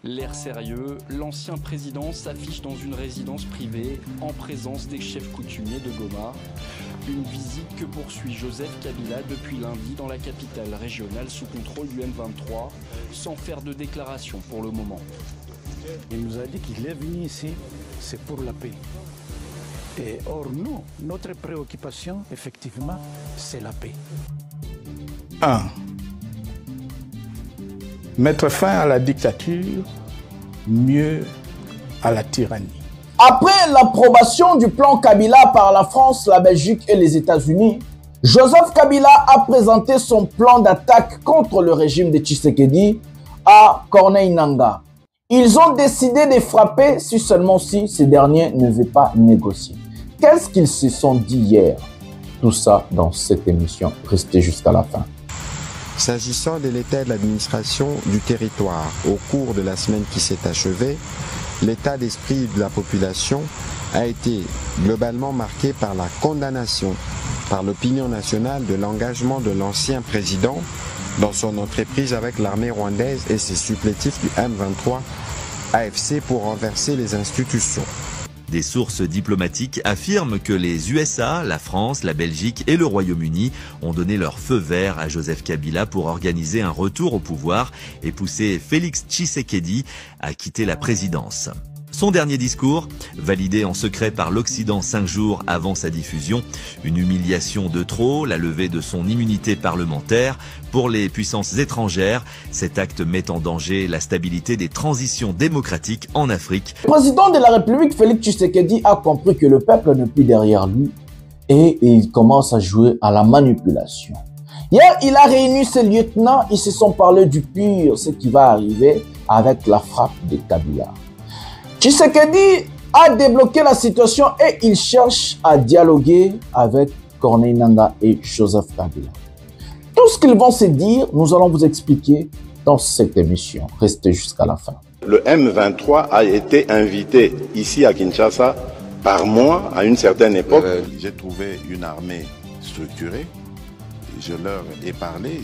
L'air sérieux, l'ancien président s'affiche dans une résidence privée en présence des chefs coutumiers de Goma. Une visite que poursuit Joseph Kabila depuis lundi dans la capitale régionale sous contrôle du M23, sans faire de déclaration pour le moment. Il nous a dit qu'il est venu ici, c'est pour la paix. Et or, nous, notre préoccupation, effectivement, c'est la paix. 1. Mettre fin à la dictature, mieux à la tyrannie. Après l'approbation du plan Kabila par la France, la Belgique et les États-Unis, Joseph Kabila a présenté son plan d'attaque contre le régime de Tshisekedi à Corneille Nangaa. Ils ont décidé de frapper si seulement si ces derniers ne veulent pas négocier. Qu'est-ce qu'ils se sont dit hier? Tout ça dans cette émission. Restez jusqu'à la fin. S'agissant de l'état de l'administration du territoire au cours de la semaine qui s'est achevée, l'état d'esprit de la population a été globalement marqué par la condamnation par l'opinion nationale de l'engagement de l'ancien président dans son entreprise avec l'armée rwandaise et ses supplétifs du M23 AFC pour renverser les institutions. Des sources diplomatiques affirment que les USA, la France, la Belgique et le Royaume-Uni ont donné leur feu vert à Joseph Kabila pour organiser un retour au pouvoir et pousser Félix Tshisekedi à quitter la présidence. Son dernier discours, validé en secret par l'Occident 5 jours avant sa diffusion, une humiliation de trop, la levée de son immunité parlementaire. Pour les puissances étrangères, cet acte met en danger la stabilité des transitions démocratiques en Afrique. Le président de la République, Félix Tshisekedi, a compris que le peuple n'est plus derrière lui et il commence à jouer à la manipulation. Hier, il a réuni ses lieutenants, ils se sont parlé du pire, ce qui va arriver avec la frappe de Kabila. Tshisekedi a débloqué la situation et il cherche à dialoguer avec Corneille Nangaa et Joseph Kabila. Tout ce qu'ils vont se dire, nous allons vous expliquer dans cette émission. Restez jusqu'à la fin. Le M23 a été invité ici à Kinshasa par moi à une certaine époque. J'ai trouvé une armée structurée. Je leur ai parlé.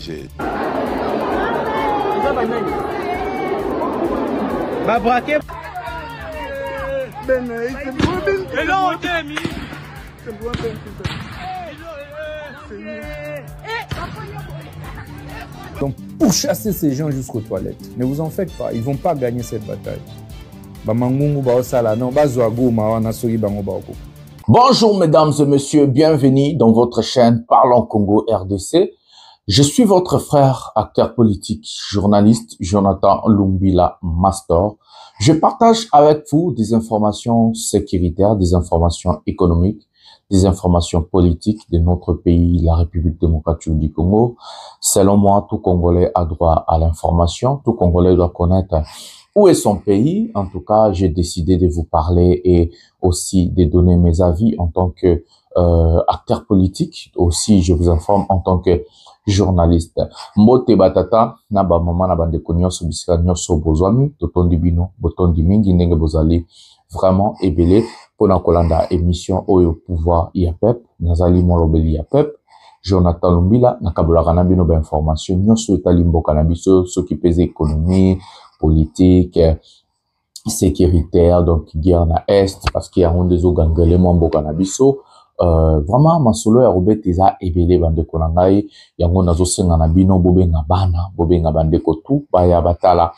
Donc, pour chasser ces gens jusqu'aux toilettes, ne vous en faites pas, ils ne vont pas gagner cette bataille. Bonjour mesdames et messieurs, bienvenue dans votre chaîne Parlons Congo RDC. Je suis votre frère, acteur politique, journaliste Jonathan Lumbila Mastor. Je partage avec vous des informations sécuritaires, des informations économiques, des informations politiques de notre pays, la République démocratique du Congo. Selon moi, tout Congolais a droit à l'information. Tout Congolais doit connaître où est son pays. En tout cas, j'ai décidé de vous parler et aussi de donner mes avis en tant que acteur politique. Aussi, je vous informe en tant que journaliste. Mbote batata na ba mama na bande konyoso bisika nyoso bozwami totondi bino botondi mingi ndenge bozali vraiment ebele pona kolanda émission oyo pouvoir ya pep nazali molobeli ya pep Jonathan Lumbila na kabulaka na bino ba information nyoso etali mboka na biso soki pese économie politique sécuritaire donc guerre na est parce qu'il y a un des ogangele mboka na biso vraiment masolo ya robert eza ebele bandeko na ngai yango nazosenga na bino bobenga bana bobenga bandeko tu baya batala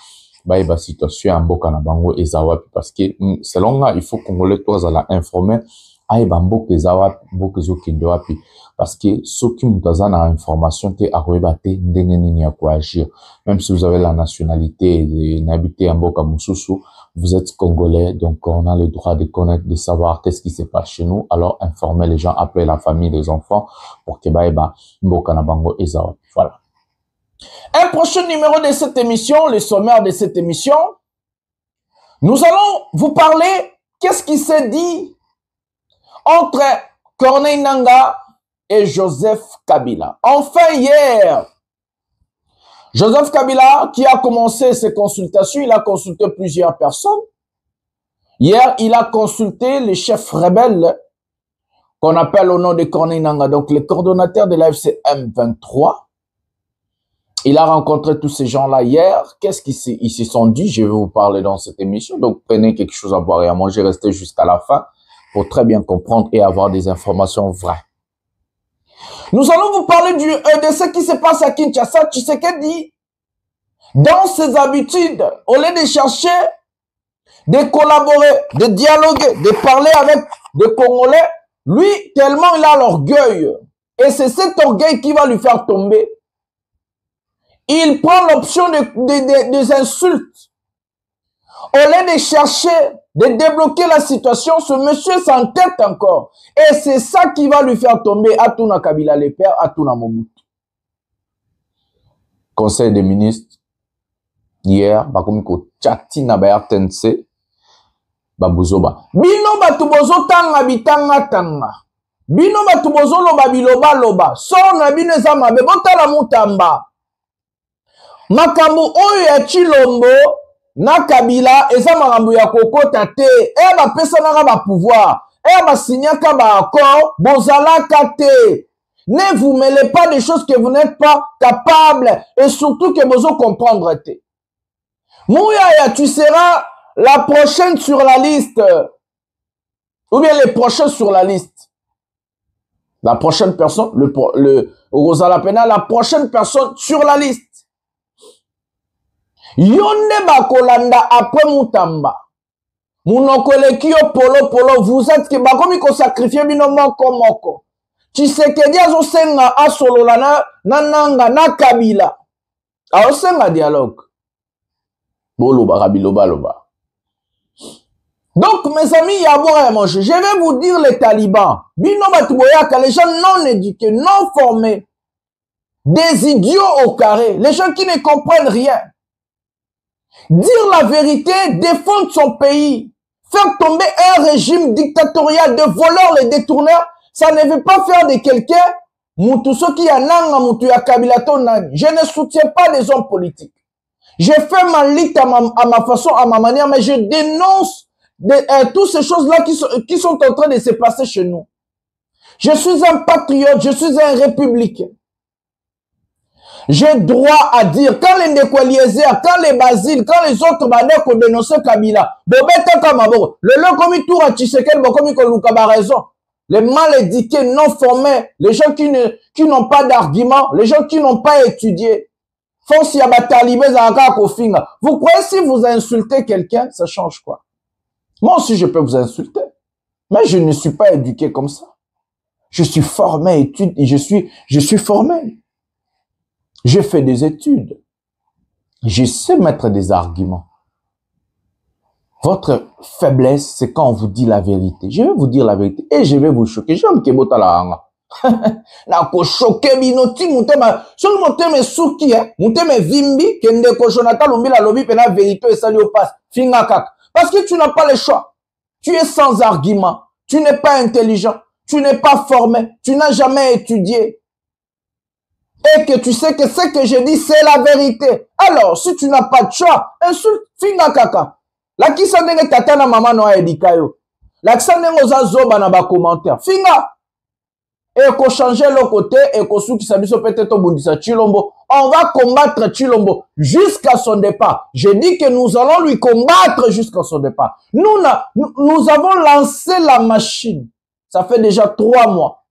bayeba situation ya mboka na bango eza wapi parce que selon nga il faut congolais tozala informé ayeba mboka eza wapi mboka ezokende wapi parce que soki mutu aza na information te akoyeba te ndenge nini ya koagir même si vous avez la nationalité n'habitez ya mboka mosusu. Vous êtes congolais, donc on a le droit de connaître, de savoir qu'est-ce qui se passe chez nous. Alors, informer les gens, appeler la famille, les enfants, pour que baïba, mboka na bango ezawa. Voilà. Un prochain numéro de cette émission, le sommaire de cette émission, nous allons vous parler qu'est-ce qui s'est dit entre Corneille Nangaa et Joseph Kabila. Enfin, hier, Joseph Kabila, qui a commencé ses consultations, il a consulté plusieurs personnes. Hier, il a consulté les chefs rebelles qu'on appelle au nom de Corneille Nangaa, donc les coordonnateurs de l'AFC M23. Il a rencontré tous ces gens-là hier. Qu'est-ce qu'ils se sont dit? Je vais vous parler dans cette émission. Donc, prenez quelque chose à boire et à manger. Restez jusqu'à la fin pour très bien comprendre et avoir des informations vraies. Nous allons vous parler de ce qui se passe à Kinshasa. Tshisekedi, dans ses habitudes, au lieu de chercher, de collaborer, de dialoguer, de parler avec des Congolais, lui, tellement il a l'orgueil. Et c'est cet orgueil qui va lui faire tomber. Il prend l'option des insultes. Au lieu de chercher, de débloquer la situation, ce monsieur s'entête encore. Et c'est ça qui va lui faire tomber Atuna Kabila le père, Atuna Mobutu. Conseil des ministres, hier, bakomiko chati na ba RTNC, babuzoba. Bino batu bozo tanga bitanga tanga. Bino batu bozo loba biloba loba. Son na bino eza mabe, botala mutamba. Makambo oyo ya Chilombo na Kabila eza makambo ya kokota te. E ba pesa na ba pouvoir. E ba signaka ba accord, bozalaka te. Ne vous mêlez pas des choses que vous n'êtes pas capable et surtout que vous comprendre te. Mouyaya, tu seras la prochaine sur la liste. Ou bien les prochains sur la liste. La prochaine personne, Rosalapena, la prochaine personne sur la liste. Yonde bakolanda après Mutamba. Munokoleki yo polo, vous êtes que bakomi ko sacrifier bino moko. Tshisekedi azosenga asolola na nanga na Kabila. Azosenga dialogue. Boloba rabiloba. Donc mes amis, il y a boire et manger. Je vais vous dire les talibans. Bino batuboyaka, les gens non éduqués, non formés. Des idiots au carré. Les gens qui ne comprennent rien. Dire la vérité, défendre son pays, faire tomber un régime dictatorial de voleurs et détourneurs, ça ne veut pas faire de quelqu'un Mutuso qui a nanga mutu ya Kabila tonani. Je ne soutiens pas les hommes politiques. Je fais ma lutte à ma façon, à ma manière, mais je dénonce toutes ces choses-là qui sont en train de se passer chez nous. Je suis un patriote, je suis un républicain. J'ai droit à dire, quand les Nekweliezer, quand les Basile, quand les autres bandits ont dénoncé Kabila, le commis tour à Tshisekedi, commis Kolukaba raison. Les mal éduqués, non formés, les gens qui n'ont pas d'arguments, les gens qui n'ont pas étudié. Vous croyez si vous insultez quelqu'un, ça change quoi? Moi aussi je peux vous insulter, mais je ne suis pas éduqué comme ça. Je suis formé, je suis formé. J'ai fait des études. Je sais mettre des arguments. Votre faiblesse, c'est quand on vous dit la vérité. Je vais vous dire la vérité et je vais vous choquer. J'aime que bota la hanga. Na ko choquer binoti mutema. Sur mutema souki mutema vimbi kende ko Jonathan Lumbila lobi pena vérité et sali au passe. Finga kak. Parce que tu n'as pas le choix. Tu es sans argument. Tu n'es pas intelligent. Tu n'es pas formé. Tu n'as jamais étudié. Et que tu sais que ce que je dis, c'est la vérité. Alors, si tu n'as pas de choix, insulte, finga kaka. La qui s'en est tata na maman no edikayo. La qui s'en est oza zoba na ba commentaire. Finga. Et qu'on change le côté et qu'on sou qui s'abiso peut-être au bundisa Chilombo. On va combattre Chilombo jusqu'à son départ. Je dis que nous allons lui combattre jusqu'à son départ. Nous avons lancé la machine. Ça fait déjà 3 mois.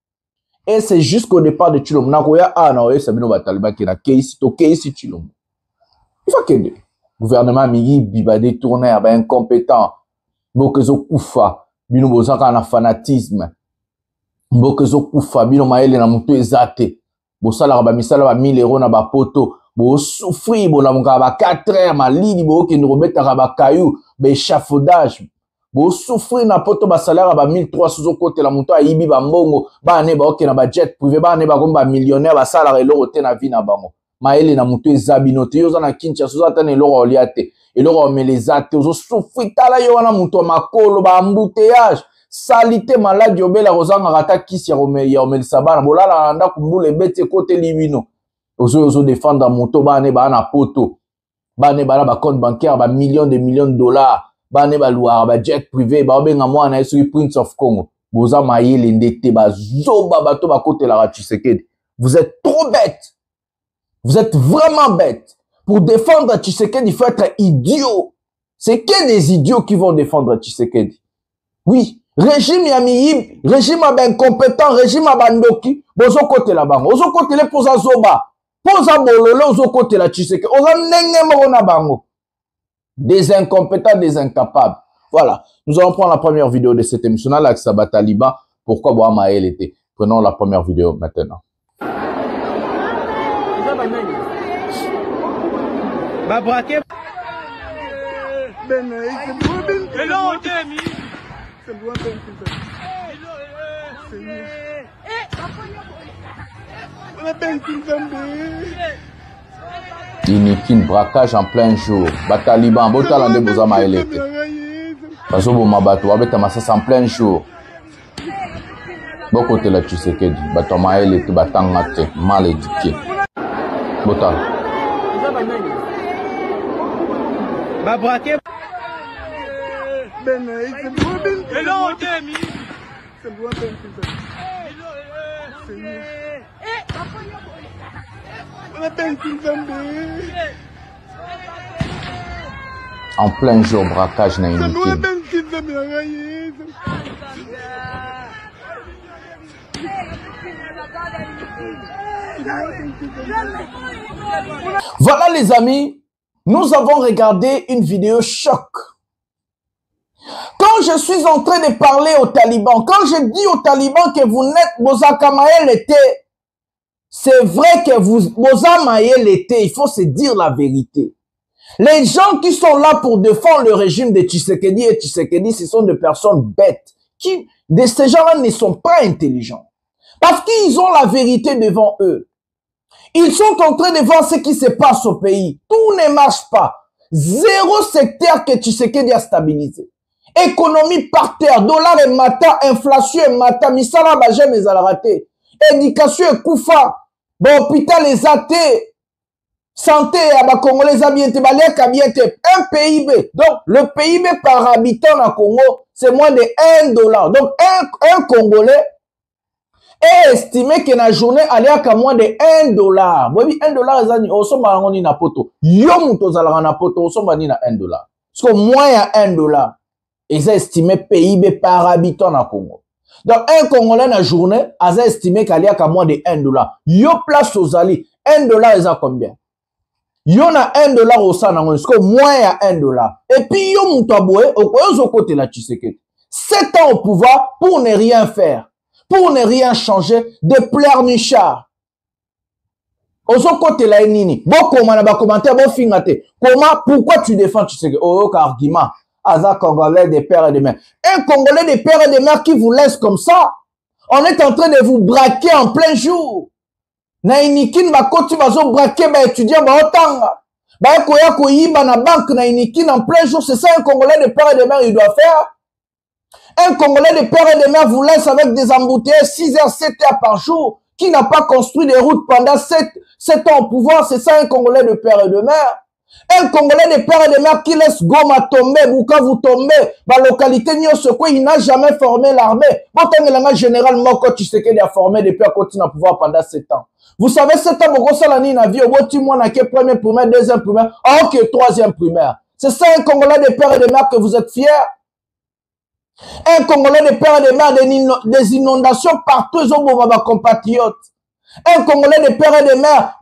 Et c'est jusqu'au départ de Chilombo. Il faut que le gouvernement Migi Biba détourné, incompétent, Bokezo Koufa, Bino Bozaka na fanatisme, Bokezo Koufa, Bino Maele na mutu ezate, Bosala ba misala ba 1000 € na ba poto, Bo souffrir, Bo la muka ba 4 heures, ma lidi, Bo ke nrobeta ba caillou, ba échafaudage, Bo souffrir na poto ba salaire ba 1300 côté la mutu ayibi ba mbongo, ba ne ba oke na ba jet privé, ba ne ba komba millionnaire, ba salaire eloko te na vie na bango. Maele na mutu ezabinote yo za na Kinshasa zo atane eloko oliate eloko omelezate zo souffrir tala yo wana mutu makolo ba embouteillage salite malade yobela rozanga rata kisi ya omelisa bana bolala anda kumbula ebete kote liwino ozo défendre mutu bane ba na poto bane ba na ba compte bancaire ba millions de dollars bane ba louar ba jet privé ba obenga mwana esu Prince of Congo boza mayele ndete ba zoba bato ba kote la Tshisekedi. Vous êtes trop bête. Vous êtes vraiment bête. Pour défendre Tshisekedi, il faut être idiot. C'est que des idiots qui vont défendre Tshisekedi. Oui. Régime Yamiyib, régime incompétent, régime Bandoki, bozo côté la bango. Ozo côté les posa zoba. Posa bololo, ozo côté la Tshisekedi. Ozo nenge morona bango. Des incompétents, des incapables. Voilà. Nous allons prendre la première vidéo de cette émission là, avec Sabah Taliban. Pourquoi Boamaël était. Prenons la première vidéo maintenant. Inikin braquage en plein jour. Bataliban, Botalande Bozama Elete. Parce que Bomabato, Abeta Massas en plein jour. Beaucoup de la Tshisekedi, Batoma Elete, Batangate, mal éduqué. Botal. En plein jour, braquage n'a inutile. Voilà les amis, nous avons regardé une vidéo choc. Quand je suis en train de parler aux talibans, quand je dis aux talibans que vous n'êtes Bozakamaël était, c'est vrai que Bozamaël était, il faut se dire la vérité. Les gens qui sont là pour défendre le régime de Tshisekedi et Tshisekedi, ce sont des personnes bêtes. Ces gens-là ne sont pas intelligents. Parce qu'ils ont la vérité devant eux. Ils sont en train de voir ce qui se passe au pays. Tout ne marche pas. Zéro secteur que Tshisekedi a stabilisé. Économie par terre, dollar et mata, inflation et mata, misala bajem et raté. Éducation et koufa. Bon, hôpital les athées. Santé à ba Congolais abienté, balek abienté. Un PIB. Donc, le PIB par habitant dans Congo, c'est moins de $1. Donc, un Congolais est estimé que la journée allait à moins de $1. Oui, $1, ils sont marangoni na poto. Yomuto zalara na poto, ils sont marangoni na $1. Parce que moins à $1. Ils ont estimé PIB par habitant dans Congo. Donc, un Congolais na journée, ils ont estimé qu'il y a moins de $1. Yo place aux alliés. $1, ils ont combien? Yo na $1 au sana, parce que moins à $1. Et puis, yo mutaboué, au côté la Tshisekedi. 7 ans au pouvoir pour ne rien faire. Pour ne rien changer, de pleurnichard. Ozo côté la nini. Bon, comment on a commenté, bon, fingate. Comment, pourquoi tu défends, tu sais, oh, argument. Aza Congolais des pères et des mères. Un Congolais des pères et des mères qui vous laisse comme ça. On est en train de vous braquer en plein jour. Na inikin ba koti bazo braquer ba étudiant ba otanga. Ba koya koyiba na banque na inikin en plein jour. C'est ça un Congolais des pères et des mères, il doit faire. Un Congolais de père et de mère vous laisse avec des embouteillages 6 heures, 7 heures par jour, qui n'a pas construit des routes pendant 7 ans au pouvoir. C'est ça un Congolais de père et de mère. Un Congolais de père et de mère qui laisse Goma tomber, Bukavu tomber, la localité Nyosokwe, il n'a jamais formé l'armée. Bon, général Moko Tshisekedi a formé des pères continue à pouvoir pendant 7 ans. Vous savez, 7 ans, Boko Salani n'a vu au bout mois n'a que premier primaire, deuxième primaire, ok, troisième primaire. C'est ça un Congolais de père et de mère que vous êtes fiers. Un Congolais de père et de mère, des inondations partout, ils ont vos compatriotes. Un Congolais de père et de mère,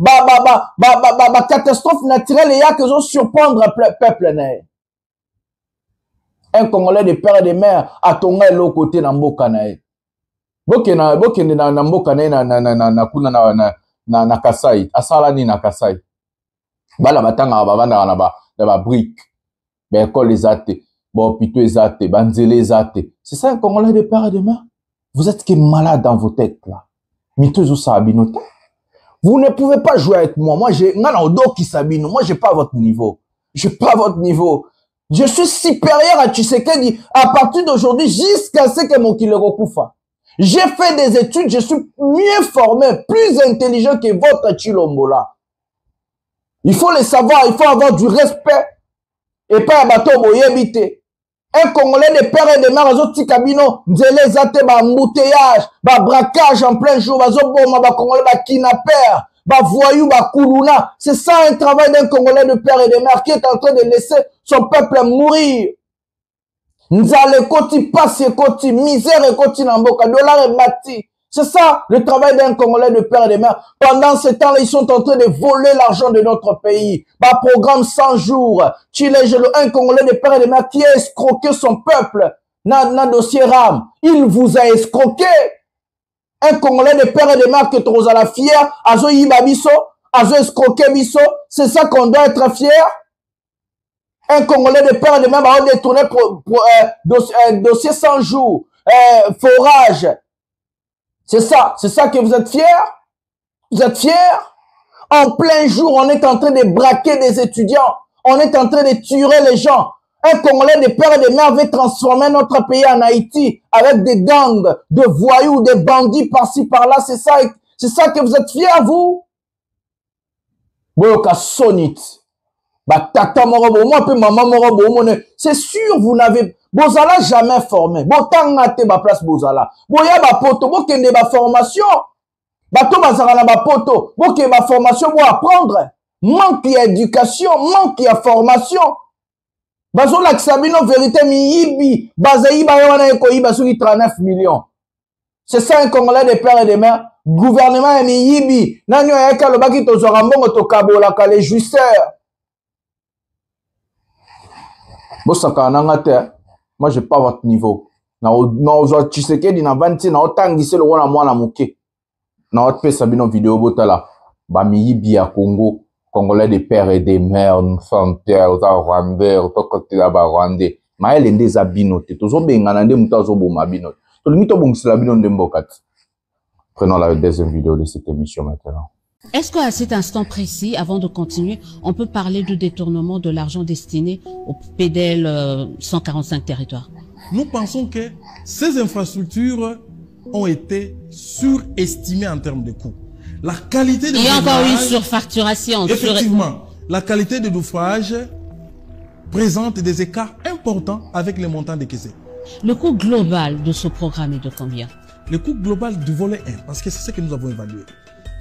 catastrophe naturelle, il y a que ont surprendre le peuple. Un Congolais de père et de mère, a tonga l'autre côté dans Mbokanae. Bokena na Mbokanae na Kasai, asalani na Kasai. Bala batanga babanda na ba brique. Ben école les athées. Bon, pito ezate, banzele ezate. C'est ça un Congolais de père et de mère? Vous êtes que malade dans vos têtes, là. Mitozo sabinote. Vous ne pouvez pas jouer avec moi. Moi, j'ai, moi, j'ai pas votre niveau. J'ai pas votre niveau. Je suis supérieur à Tshisekedi à partir d'aujourd'hui jusqu'à ce que mon Kilero Koufa. J'ai fait des études, je suis mieux formé, plus intelligent que votre Chilombola. Il faut le savoir, il faut avoir du respect. Et pas un bateau boyébité. Un Congolais de père et de mère, azoti kabino, nzele zate ba embouteillage, ba braquage en plein jour, bazoboma ba Congolais ba kidnapper, bah voyou, bah koulouna. C'est ça un travail d'un Congolais de père et de mère qui est en train de laisser son peuple mourir. Nzale koti, passe koti, misère koti namboka, dollar et bâti. C'est ça le travail d'un Congolais de père et de mère. Pendant ce temps-là, ils sont en train de voler l'argent de notre pays. Bah programme 100 jours. Un Congolais de père et de mère qui a escroqué son peuple. Dans dossier RAM. Il vous a escroqué. Un Congolais de père et de mère que tu la fier. Azo yiba biso. Azo escroqué biso. C'est ça qu'on doit être fier. Un Congolais de père et de mère va détourner dossier 100 jours. Forage. C'est ça que vous êtes fiers? Vous êtes fiers? En plein jour, on est en train de braquer des étudiants. On est en train de tuer les gens. Un Congolais de père et de mère veut transformer notre pays en Haïti avec des gangs, de voyous, des bandits par-ci, par-là. C'est ça que vous êtes fiers, vous? Boyoka sonite. Bah, tata morobo, moi, peu maman morobo, c'est sûr, vous n'avez, Bozala jamais formé. Botangate ba place Bozala. Boya ba poto, bokende ba formation. Bato bazara na ba poto, bokende ba formation pour apprendre. Manque d'éducation, manque de formation. Bazo la Xabino vérité mi yibi, bazayi ba yana eko yiba sur 39 millions. C'est ça un Congolais de père et de mère. Gouvernement mi yibi, nanyo yaka lo baki to zorambongo to kabola ka les jouisseurs. Bosaka nangate. Moi, je n'ai pas votre niveau. Non, tu sais que tu n'as pas dit, non, tant que c'est le roi, moi, na mouké. Non, tu fais ça, bien, vidéo, botala. Bami, bia, Congo, Congolais des pères et des mères, Santerre, Rwandais, Côté là-bas, Rwandais. Mais elle est des abinotés. Tous les gens qui ont des abinotés. Tous les gens qui ont des abinotés. Prenons la deuxième vidéo de cette émission maintenant. Est-ce qu'à cet instant précis, avant de continuer, on peut parler de détournement de l'argent destiné au PDL 145 territoires? Nous pensons que ces infrastructures ont été surestimées en termes de coûts. La qualité de Il y a encore une surfacturation. Effectivement, la qualité de l'ouvrage présente des écarts importants avec les montants décaissés. Le coût global de ce programme est de combien? Le coût global du volet 1, parce que c'est ce que nous avons évalué.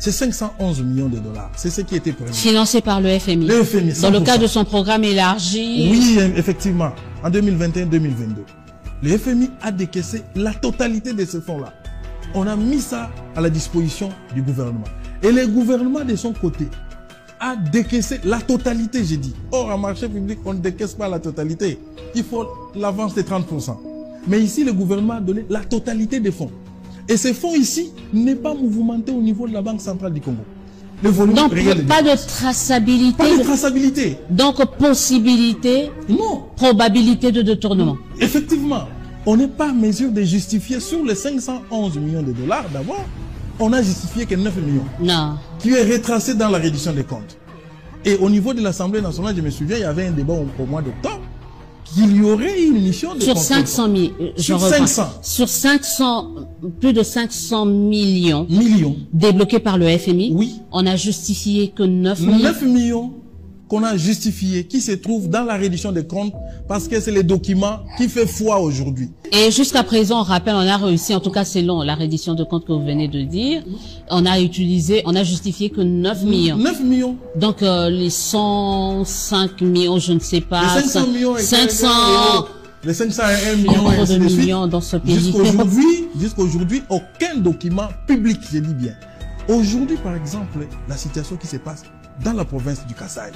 C'est 511 millions de dollars. C'est ce qui a été prévu. Financé par le FMI. Le FMI, 100%. Dans le cadre de son programme élargi. Oui, effectivement. En 2021-2022. Le FMI a décaissé la totalité de ce fonds-là. On a mis ça à la disposition du gouvernement. Et le gouvernement, de son côté, a décaissé la totalité, j'ai dit. Or, en marché public, on ne décaisse pas la totalité. Il faut l'avance de 30%. Mais ici, le gouvernement a donné la totalité des fonds. Et ces fonds ici n'est pas mouvementé au niveau de la Banque centrale du Congo. Le volume donc, pas de traçabilité. Pas de traçabilité. Donc, possibilité. Non. Probabilité de détournement. Effectivement. On n'est pas en mesure de justifier sur les 511 millions de dollars d'abord. On a justifié que 9 millions. Non. Qui est retracé dans la reddition des comptes. Et au niveau de l'Assemblée nationale, je me souviens, il y avait un débat au mois d'octobre. Qu'il y aurait une mission de sur 500 000, sur 500. Sur 500, plus de 500 millions. Débloqués par le FMI. Oui. On a justifié que 9 millions. 9 millions qu'on a justifié, qui se trouvent dans la reddition des comptes, parce que c'est les documents qui fait foi aujourd'hui. Et jusqu'à présent, on rappelle, on a réussi, en tout cas selon la reddition de comptes que vous venez de dire, on a justifié que 9 millions. 9 millions. Donc les 105 millions, je ne sais pas. Les 500 millions. 500. Les 501 millions et ainsi de suite. Dans ce pays. Jusqu'aujourd'hui, aucun document public, je dis bien. Aujourd'hui, par exemple, la situation qui se passe dans la province du Kasaï,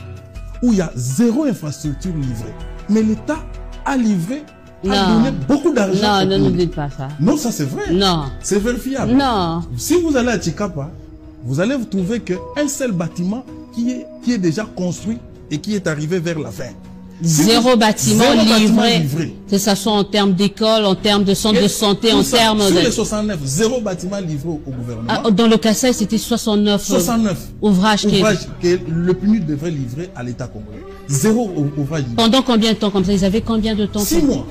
où il y a zéro infrastructure livrée. Mais l'État a livré, a donné beaucoup d'argent. Non, ne dites pas ça. Non, ça c'est vrai. Non. C'est vérifiable. Non. Si vous allez à Tchikapa, vous allez vous trouver qu'un seul bâtiment qui est déjà construit et qui est arrivé vers la fin. Zéro bâtiment livré. Que ce soit en termes d'école, en termes de centre de santé, en termes de... Sur les 69, zéro bâtiment livré au gouvernement. Dans le Kasaï, c'était 69 ouvrages que le PNUD devrait livrer à l'État congolais. Zéro ouvrage livré. Pendant combien de temps comme ça? Ils avaient combien de temps? 6 mois.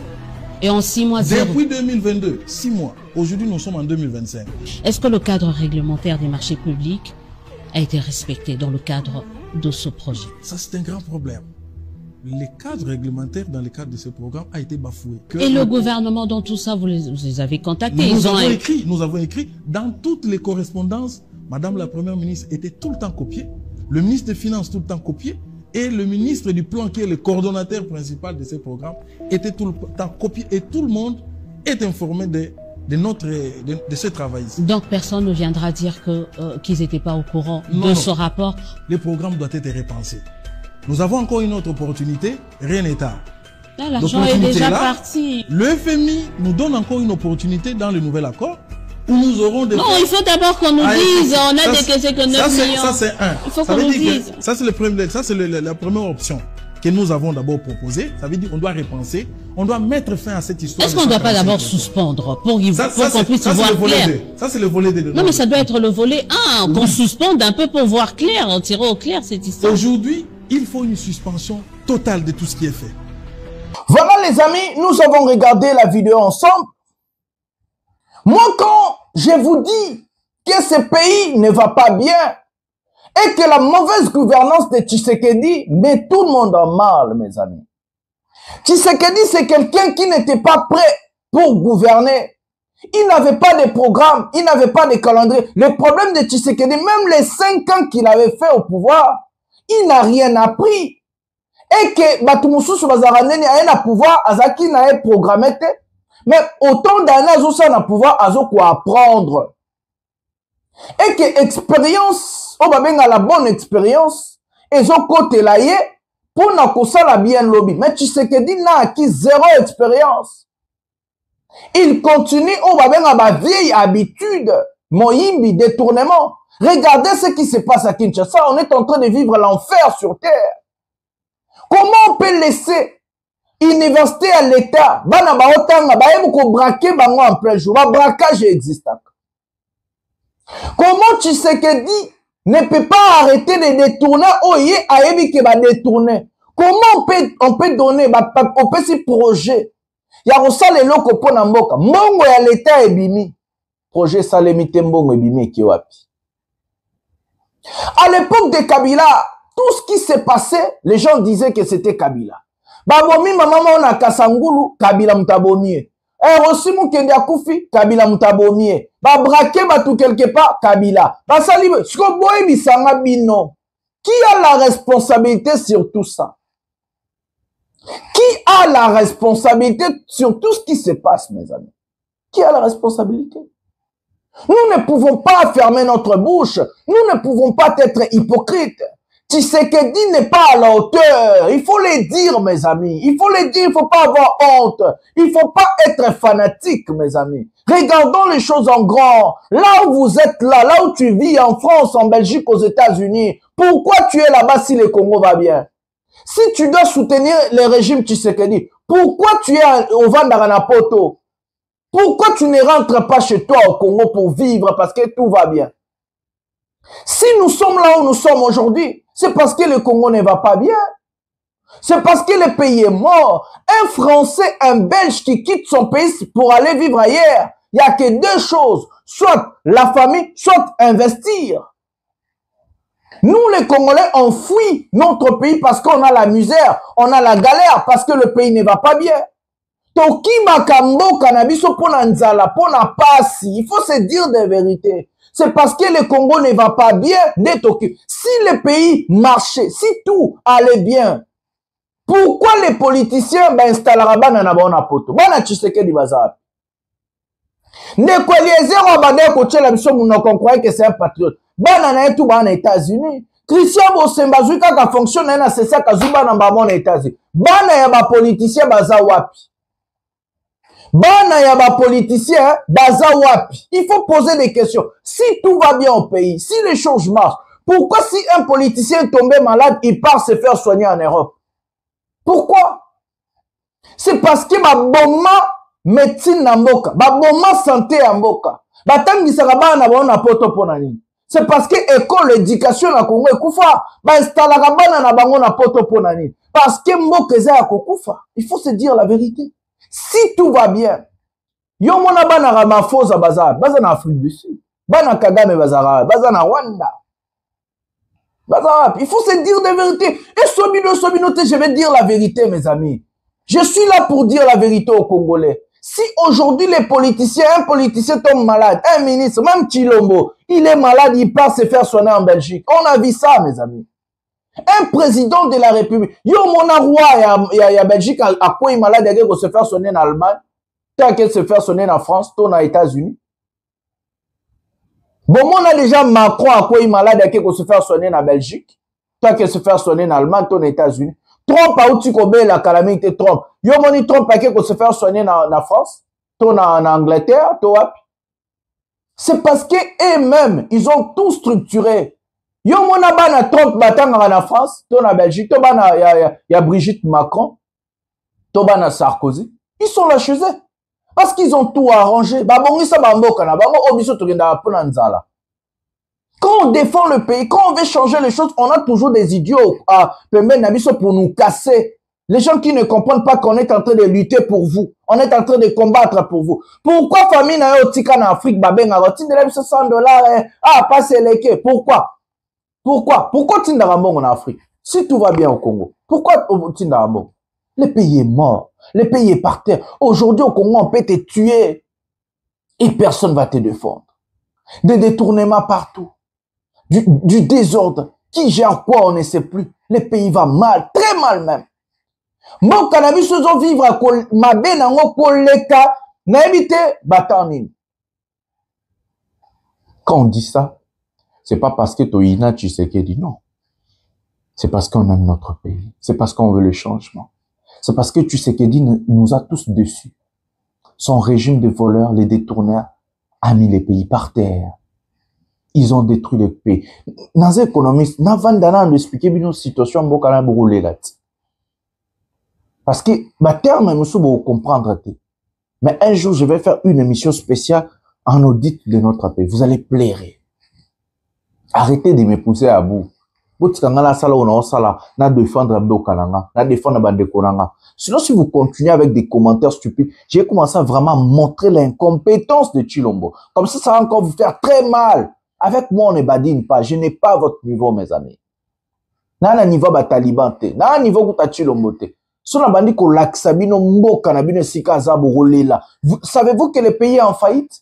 Et en 6 mois, zéro. Depuis 2022, 6 mois. Aujourd'hui, nous sommes en 2025. Est-ce que le cadre réglementaire des marchés publics a été respecté dans le cadre de ce projet? Ça, c'est un grand problème. Les cadres réglementaires dans le cadre de ce programme a été bafoué. Et le gouvernement dans tout ça, vous les avez contactés? Nous avons écrit dans toutes les correspondances Madame la Première ministre était tout le temps copiée, le ministre des Finances tout le temps copié, et le ministre du Plan, qui est le coordonnateur principal de ces programmes, était tout le temps copié, et tout le monde est informé de ce travail ici. Donc personne ne viendra dire qu'ils n'étaient pas au courant de ce rapport. Les programmes doivent être repensés. Nous avons encore une autre opportunité, rien n'est tard. L'argent est déjà parti. Le FMI nous donne encore une opportunité dans le nouvel accord où nous aurons des... Non, il faut d'abord qu'on nous dise, on a décaissé que 9 millions. Ça c'est un. Il faut qu'on nous dise. Ça c'est la première option que nous avons d'abord proposée. Ça veut dire qu'on doit repenser, on doit mettre fin à cette histoire. Est-ce qu'on ne doit pas d'abord suspendre pour qu'on puisse y voir clair? Ça c'est le volet de... Non mais ça doit être le volet 1, qu'on suspende un peu pour voir clair, en tirer au clair cette histoire. Aujourd'hui, il faut une suspension totale de tout ce qui est fait. Voilà les amis, nous avons regardé la vidéo ensemble. Moi, quand je vous dis que ce pays ne va pas bien et que la mauvaise gouvernance de Tshisekedi met tout le monde en mal, mes amis. Tshisekedi, c'est quelqu'un qui n'était pas prêt pour gouverner. Il n'avait pas de programme, il n'avait pas de calendrier. Le problème de Tshisekedi, même les 5 ans qu'il avait fait au pouvoir, il n'a rien appris. Et que Batumususu Bazaraneni a un pouvoir, Azaki n'a pas programmé. Mais autant d'années, Azosa n'a pouvoir, Azo quoi apprendre. Et que expérience, on va bien à la bonne expérience, et zo côté là yé, pour n'a que ça la bien lobby. Mais Tshisekedi n'a acquis 0 expérience. Il continue, on va bien à ma vieille habitude, Moyimbi, détournement. Regardez ce qui se passe à Kinshasa, on est en train de vivre l'enfer sur terre. Comment on peut laisser université à l'État, bana baotanga bayebu ko braquer bango en plein jour, ba braquage existe. Comment Tshisekedi ne peut pas arrêter de détourner oye ayebi ke ba détourner? Comment on peut donner on peut si projet ya rosala eloko pona mboka mbongo ya l'État ebimi projet salemite mbongo ebimi ki wapi? À l'époque de Kabila, tout ce qui s'est passé, les gens disaient que c'était Kabila. Babomi maman na Kasangulu, Kabila mutabomie. Rosimu kende akufi, Kabila mutabomie. Ba braqué tout quelque part, Kabila. Ba salibe, sko boy bisanga bino. Qui a la responsabilité sur tout ça? Qui a la responsabilité sur tout ce qui se passe, mes amis? Qui a la responsabilité? Nous ne pouvons pas fermer notre bouche. Nous ne pouvons pas être hypocrites. Tshisekedi n'est pas à la hauteur. Il faut le dire, mes amis. Il faut le dire, il ne faut pas avoir honte. Il ne faut pas être fanatique, mes amis. Regardons les choses en grand. Là où vous êtes là où tu vis, en France, en Belgique, aux États-Unis, pourquoi tu es là-bas si le Congo va bien? Si tu dois soutenir le régime Tshisekedi, pourquoi tu es au Vandaranapoto? Pourquoi tu ne rentres pas chez toi au Congo pour vivre parce que tout va bien? Si nous sommes là où nous sommes aujourd'hui, c'est parce que le Congo ne va pas bien. C'est parce que le pays est mort. Un Français, un Belge qui quitte son pays pour aller vivre ailleurs, il n'y a que 2 choses. Soit la famille, soit investir. Nous, les Congolais, on fuit notre pays parce qu'on a la misère, on a la galère, parce que le pays ne va pas bien. Toki makambo kanabiso pona nzala, pona pasi. Il faut se dire des vérités. C'est parce que le Congo ne va pas bien, si le pays marchait, si tout allait bien, pourquoi les politiciens installeraient bana bona poto? Bana Tshisekedi bazar. Ne Eliezer Obade kochela biso munoko croit que c'est un patriote. Bana na tout bana États-Unis. Christian Bosemba zuka ka fonctionne na c'est ça kazuba na bamona États-Unis. Bana ya ba politicien bazar wapi? Bana ya ba politicien baza wapi? Il faut poser des questions. Si tout va bien au pays, si les choses marchent, pourquoi si un politicien est tombé malade, il part se faire soigner en Europe? Pourquoi? C'est parce que ba boma médecine na mboka, ba boma santé na mboka. Ba tangisaka bana bona poto pona nini? C'est parce que école éducation na Congo ekufa, ba installaka bana na bango na poto pona nini? Parce que mboka eza ya kokufa. Il faut se dire la vérité. Si tout va bien, yo mona bana Ramaphosa baza na Afrique du Sud, bana Kagame baza na Rwanda. Il faut se dire des vérités. Et Sobinote, je vais dire la vérité, mes amis. Je suis là pour dire la vérité aux Congolais. Si aujourd'hui les politiciens, un politicien tombe malade, un ministre, même Chilombo, il est malade, il part se faire soigner en Belgique. On a vu ça, mes amis. Un président de la République, yo mon roi, il y a Belgique, à quoi il est malade, il va se faire soigner en Allemagne, tant qu'il se faire soigner en France, tout aux États-Unis. Bon, on a déjà Macron, à quoi il est malade, il va se faire soigner en Belgique, tant qu'il se faire soigner en Allemagne, tout aux États-Unis. Trump a outil la calamité Trump. Yo moni Trump a quelque se faire soigner en France, ton en Angleterre, toi. C'est parce que eux-mêmes, ils ont tout structuré. Yo mona bana Trump batanga en France, ton en Belgique, to bana y a Brigitte Macron, to bana Sarkozy. Ils sont là chez eux. Parce qu'ils ont tout arrangé. Ba bongi sa bamboka na bango obiso to genda pona nzala. Quand on défend le pays, quand on veut changer les choses, on a toujours des idiots pour nous casser. Les gens qui ne comprennent pas qu'on est en train de lutter pour vous. On est en train de combattre pour vous. Pourquoi famille n'a pas en Afrique, $100, ah, pas sélecé. Pourquoi? Pourquoi Tindarambon en Afrique? Si tout va bien au Congo, pourquoi Tindarambon? Le pays est mort. Le pays est par terre. Aujourd'hui au Congo, on peut te tuer. Et personne ne va te défendre. Des détournements partout. Du désordre. Qui gère quoi, on ne sait plus. Le pays va mal, très mal même. Mon cannabis, ils vivre à Mabé, nango, koleka, n'habite, batanine. Quand on dit ça, c'est pas parce que Toyina Tshisekedi, non. C'est parce qu'on aime notre pays. C'est parce qu'on veut le changement. C'est parce que Tshisekedi nous a tous dessus. Son régime de voleurs, les détourneurs, a mis les pays par terre. Ils ont détruit le pays. Dans les économistes, n'avons expliqué une situation beaucoup brûlée là. Parce que, terme, nous sommes comprendre. Mais un jour, je vais faire une émission spéciale en audit de notre pays. Vous allez pleurer. Arrêtez de me pousser à bout. Sinon, si vous continuez avec des commentaires stupides, j'ai commencé à vraiment montrer l'incompétence de Chilombo. Comme ça va encore vous faire très mal. Avec moi, on ne badine pas. Je n'ai pas votre niveau, mes amis. Nana niveau ba taliban te. Nana niveau kuta Chilombo te. Sona bandi ko laksabino mboka na bino sika zabo rolela. Savez-vous que le pays est en faillite?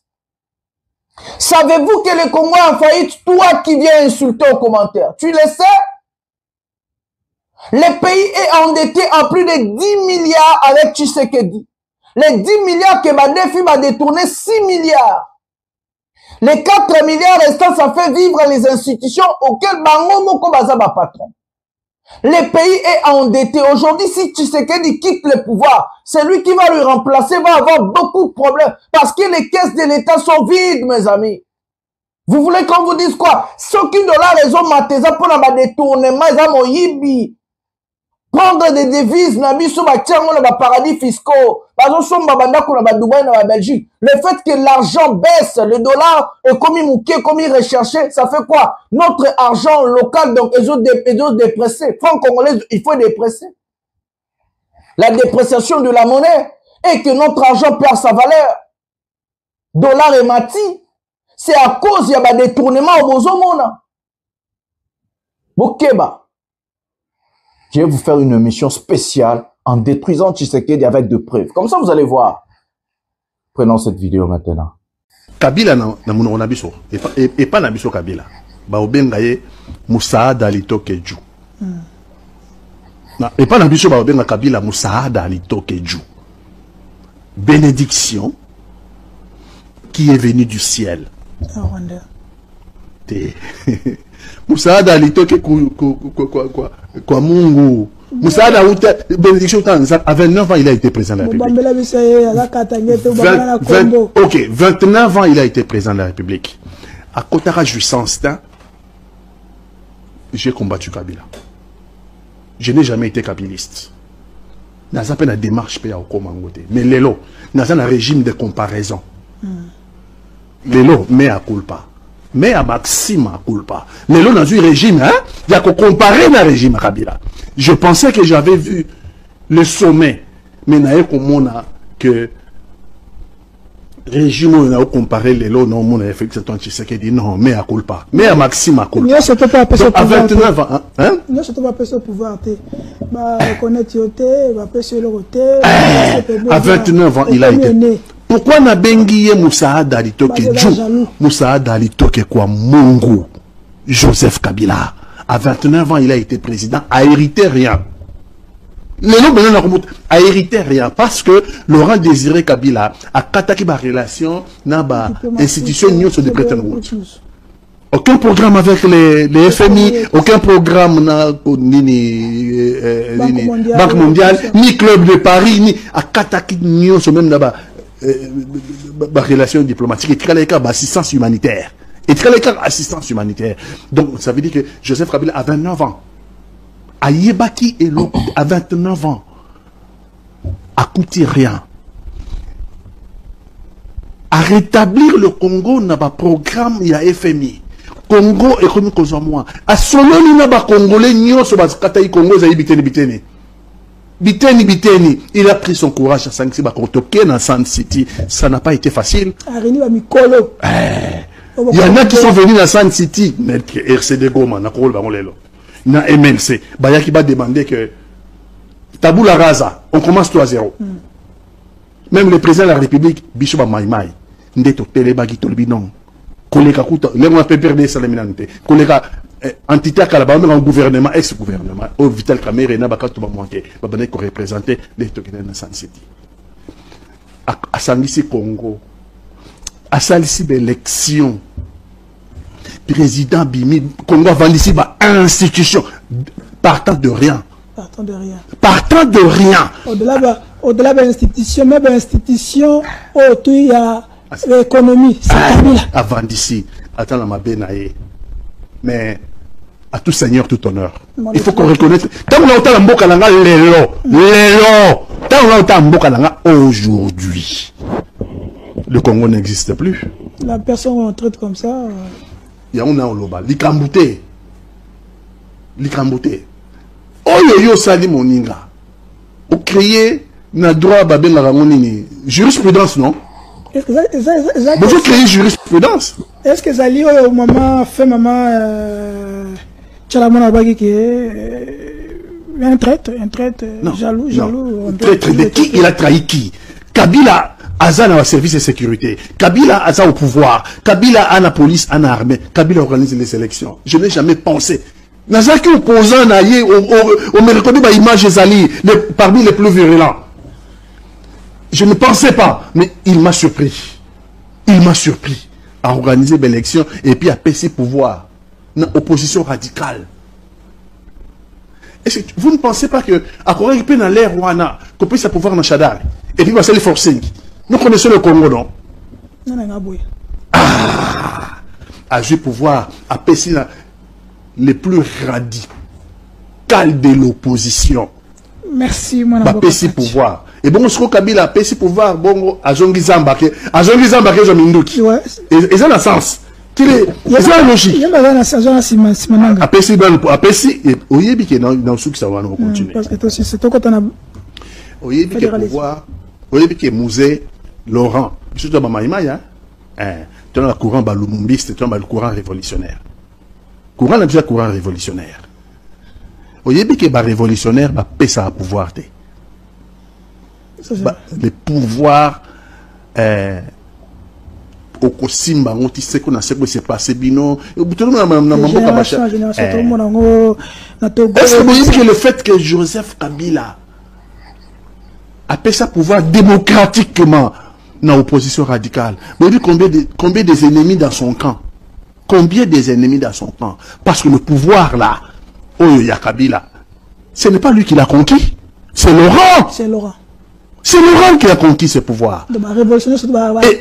Savez-vous que le Congo est en faillite? Toi qui viens insulter aux commentaires. Tu le sais? Le pays est endetté à plus de 10 milliards avec Tshisekedi. Les 10 milliards que Badefi va détourner 6 milliards. Les 4 milliards restants, ça fait vivre les institutions auxquelles Bango Moko Bazaba patron. Le pays est endetté. Aujourd'hui, si Tshisekedi quitte le pouvoir, c'est lui qui va lui remplacer, va avoir beaucoup de problèmes. Parce que les caisses de l'État sont vides, mes amis. Vous voulez qu'on vous dise quoi? Ceux qui de la raison mateza pour la détournement, ils ont yibi. Prendre des devises, nabiso ba tiango na ba paradis fiscaux. Bazo somba bandako na ba Dubaï na ba Belgique. Le fait que l'argent baisse, le dollar est comme mouké, comme recherché, ça fait quoi? Notre argent local, donc, ils ont dépressé. Franc congolais, il faut dépresser. La dépréciation de la monnaie et que notre argent perd sa valeur. Dollar et mati. C'est à cause, il y a des détournements au Bozomona. Bokeba. Je vais vous faire une émission spéciale en détruisant Tshisekedi avec de preuves. Comme ça, vous allez voir. Prenons cette vidéo maintenant. Kabila na muno nabiso et pas nabiso Kabila. Ba obengaye Musaada Litokeju. Na et pas nabiso ba obenga Kabila Musaada Litokeju. Bénédiction qui est venue du ciel. Rwanda. Musaada Litoke quoi Mungu. Musaada bénédiction à 29 ans il a été président de la République. OK, 29 ans il a été président de la République. À Kotara jouissance, j'ai combattu Kabila. Je n'ai jamais été kabiliste. N'a pas de démarche pour au Komangote. Mais l'élo, n'a pas un régime de comparaison. L'élo, mais à culpa. Mais à maxime à culpa. L'élo dans un régime, hein, il y a qu'à comparer un régime à Kabila. Je pensais que j'avais vu le sommet, mais n'a pas que régime on a comparé les lots non mon Félix Antoine Tshisekedi non mais à culpa mais à Maxime à culpa à 29 ans hein non c'est pas passer au pouvoir bah reconnaître yoté va passer le côté à 29 ans il a été pourquoi na bengi Moussaada Litoke Moussaada Litoke quoi Mungu Joseph Kabila à 29 ans il a été président a hérité rien. Les gens a hérité rien parce que Laurent Désiré Kabila a attaqué ma relation dans l'institution de Bretton Woods. Aucun programme avec les FMI, aucun programme Banque mondiale, ni Club de Paris, ni a attaqué même dans la relation diplomatique et très assistance humanitaire. Et très assistance humanitaire. Donc ça veut dire que Joseph Kabila a 29 ans. À Yebaki et l'autre à 29 ans, à coûter rien. À rétablir le Congo, n'a pas programme, il y a FMI. Congo économique aux moi. À Soloni, n'a pas Congolais, n'y a pas de Congo, il biteni. Biteni, il a pris son courage à Sanxi Bakotoké dans San City. Ça n'a pas été facile. Il y en a qui sont venus dans San City, mais RCD Goma, n'a pas na MLC, Bayaki va demander que Taboula Raza, on commence 3-0. Même le président de la République, Bishoba Maïmaï, Ndeto Telebagi Tolbinon, Kolega Kouta, les peut perdre sa léminante, Kolega entité Kalaba, même en gouvernement, ex-gouvernement, au Vital Kamere, Nabaka Touba Mouanke, Babane qui représentait les Tokenen dans San City. À Sangisi Congo, à Salisi l'élection. Président Bimi, Congo va ici institution, partant de rien. Partant de rien. Au-delà de l'institution, même l'institution, autour il y a l'économie. Avant d'ici, attends la mabénaïe. Mais à tout seigneur, tout honneur. Il faut qu'on reconnaisse. Tant qu'on a autant Mbokalanga, tant qu'on a autant Mbokalanga aujourd'hui. Le Congo n'existe plus. La personne qu'on traite comme ça. Il y a un oloba, l'ikambouté. Oyo yo sali moninga. Pour créer na droit babel la ramonini. Jurisprudence non? Vous créez jurisprudence. Est-ce que ça lie au moment fait maman Tchalamona Bagi qui est un traître jaloux. Traître de qui? Il a trahi qui? Kabila Azan a service de sécurité. Kabila Azan au pouvoir. Kabila a la police, a l'armée. Kabila organise les élections. Je n'ai jamais pensé. Nazaki opposant naïe au mercredi ba image Zali parmi les plus virulents. Je ne pensais pas, mais il m'a surpris. Il m'a surpris à organiser l'élection et puis à passer pouvoir. Une opposition radicale. Est-ce que vous ne pensez pas que à Corée peut dans l'air Rwanda qu'on puisse pouvoir dans Chadar et puis passer les forcing? Nous connaissons le Congo, non? À jouer pouvoir, à passer les plus radicales de l'opposition. Merci, mon ami. À passer pouvoir. Et bon, ce qu'on Kabila a passer pouvoir, bon, à Zongi Zambake, ils ont Minduki. Et ça a un sens. Il y a une logique. À passer, et au Yébi qui est dans ce que ça va nous continuer. Parce que c'est toi quand on a. Au Yébi qui est pouvoir, au Yébi qui est musée. Laurent, je suis Maïmaï, tu as le courant balumumbiste, tu as le courant révolutionnaire. Courant n'a pas courant révolutionnaire. Au début que révolutionnaire, paix ça à pouvoir. Les pouvoirs, au Kosimba, on sait qu'on a ce qui s'est passé, bino. Est-ce que vous voyez que le fait que Joseph Kabila a fait ça pouvoir démocratiquement dans l'opposition radicale. Vous voyez combien des ennemis dans son camp? Combien des ennemis dans son camp? Parce que le pouvoir là, oh Kabila, ce n'est pas lui qui l'a conquis, c'est Laurent. C'est Laurent. C'est Laurent qui a conquis ce pouvoir. Et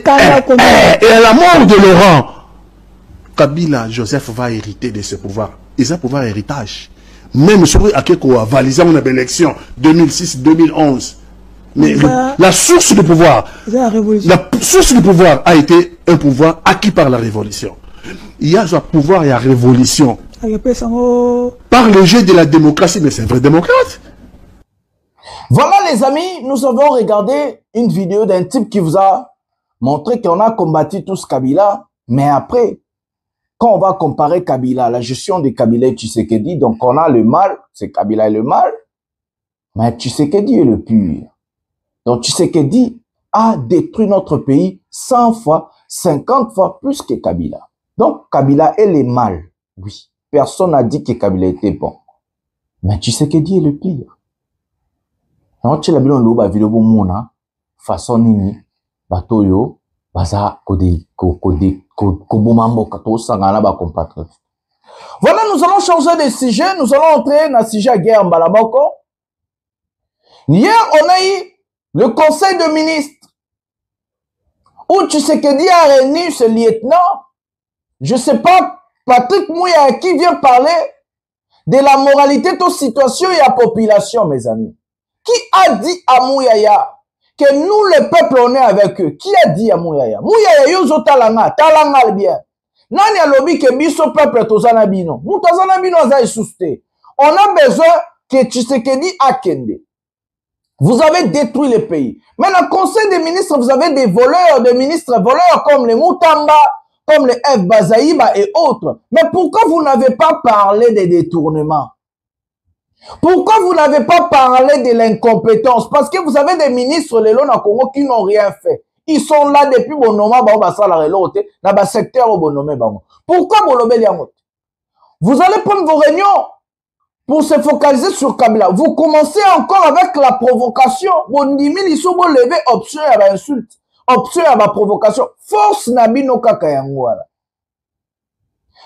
à la mort de Laurent, Kabila, Joseph va hériter de ce pouvoir. Et ce pouvoir héritage. Même sur Akeko a validé une élection 2006-2011. Mais la source du pouvoir, a été un pouvoir acquis par la révolution. Il y a un pouvoir et la révolution. Par le jeu de la démocratie, mais c'est un vrai démocrate. Voilà les amis, nous avons regardé une vidéo d'un type qui vous a montrer qu'on a combattu tous Kabila, mais après, quand on va comparer Kabila, la gestion de Kabila et Tshisekedi, donc on a le mal, c'est Kabila est le mal, mais Tshisekedi est le pur. Donc Tshisekedi a détruit notre pays 100 fois, 50 fois plus que Kabila. Donc Kabila est le mal, oui. Personne n'a dit que Kabila était bon. Mais Tshisekedi est le pire. Donc tu l'as vu dans l'eau, vidéo mona, façon nini, batoyo, baza kobomambo kato sangana ba compatriotes. Voilà, nous allons changer de sujet, nous allons entrer dans le sujet à guerre en Balaboko. Hier, on a eu le conseil de ministres où Tshisekedi a réuni ce lieutenant, je sais pas, Patrick Mouya, qui vient parler de la moralité de la situation et de la population, mes amis. Qui a dit à Mouyaya que nous, le peuple, on est avec eux? Qui a dit à Mouyaya? Mouyaya, yozo talanga bien. Nani a lobby que biso peuple tozana bino. Nous tozana bino aza souste. On a besoin que Tshisekedi akende. Vous avez détruit le pays. Mais dans le conseil des ministres, vous avez des voleurs, des ministres voleurs comme les Moutamba, comme les F. Bazaïba et autres. Mais pourquoi vous n'avez pas parlé des détournements? Pourquoi vous n'avez pas parlé de l'incompétence? Parce que vous avez des ministres, les lots Congo, qui n'ont rien fait. Ils sont là depuis Bonoma, dans le secteur au Bonomé. Pourquoi Bonomé Liamot? Vous allez prendre vos réunions pour se focaliser sur Kabila. Vous commencez encore avec la provocation. Bon, il faut lever option à l'insulte, option à la provocation. Force Nabino Kakayangwala.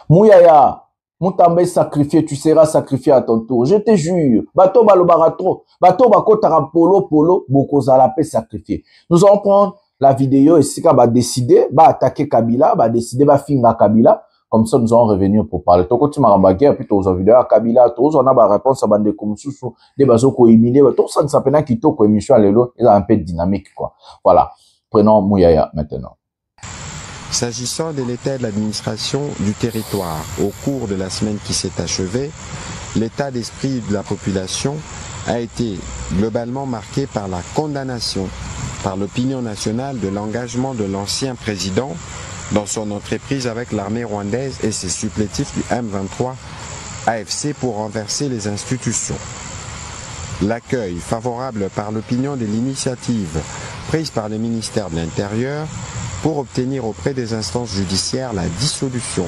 Mouyaya, Moutambe sacrifié, tu seras sacrifié à ton tour. Je te jure. Bato balobaratro, bato bakotara polo, boko zalape sacrifié. Nous allons prendre la vidéo et si va décider, va attaquer Kabila, va décider, va finir Kabila. Comme ça, nous allons revenir pour parler. Toko tu m'as guerre, puis tu as vidéo à Kabila, tu as la réponse à bande comme sous des bateaux qui humiliés, tout ça ne s'appelle qui toko émission à l'élo, il a un peu de dynamique, quoi. Voilà. Prenons Mouyaya maintenant. S'agissant de l'état de l'administration du territoire, au cours de la semaine qui s'est achevée, l'état d'esprit de la population a été globalement marqué par la condamnation par l'opinion nationale de l'engagement de l'ancien président dans son entreprise avec l'armée rwandaise et ses supplétifs du M23 AFC pour renverser les institutions. L'accueil favorable par l'opinion de l'initiative prise par le ministère de l'Intérieur pour obtenir auprès des instances judiciaires la dissolution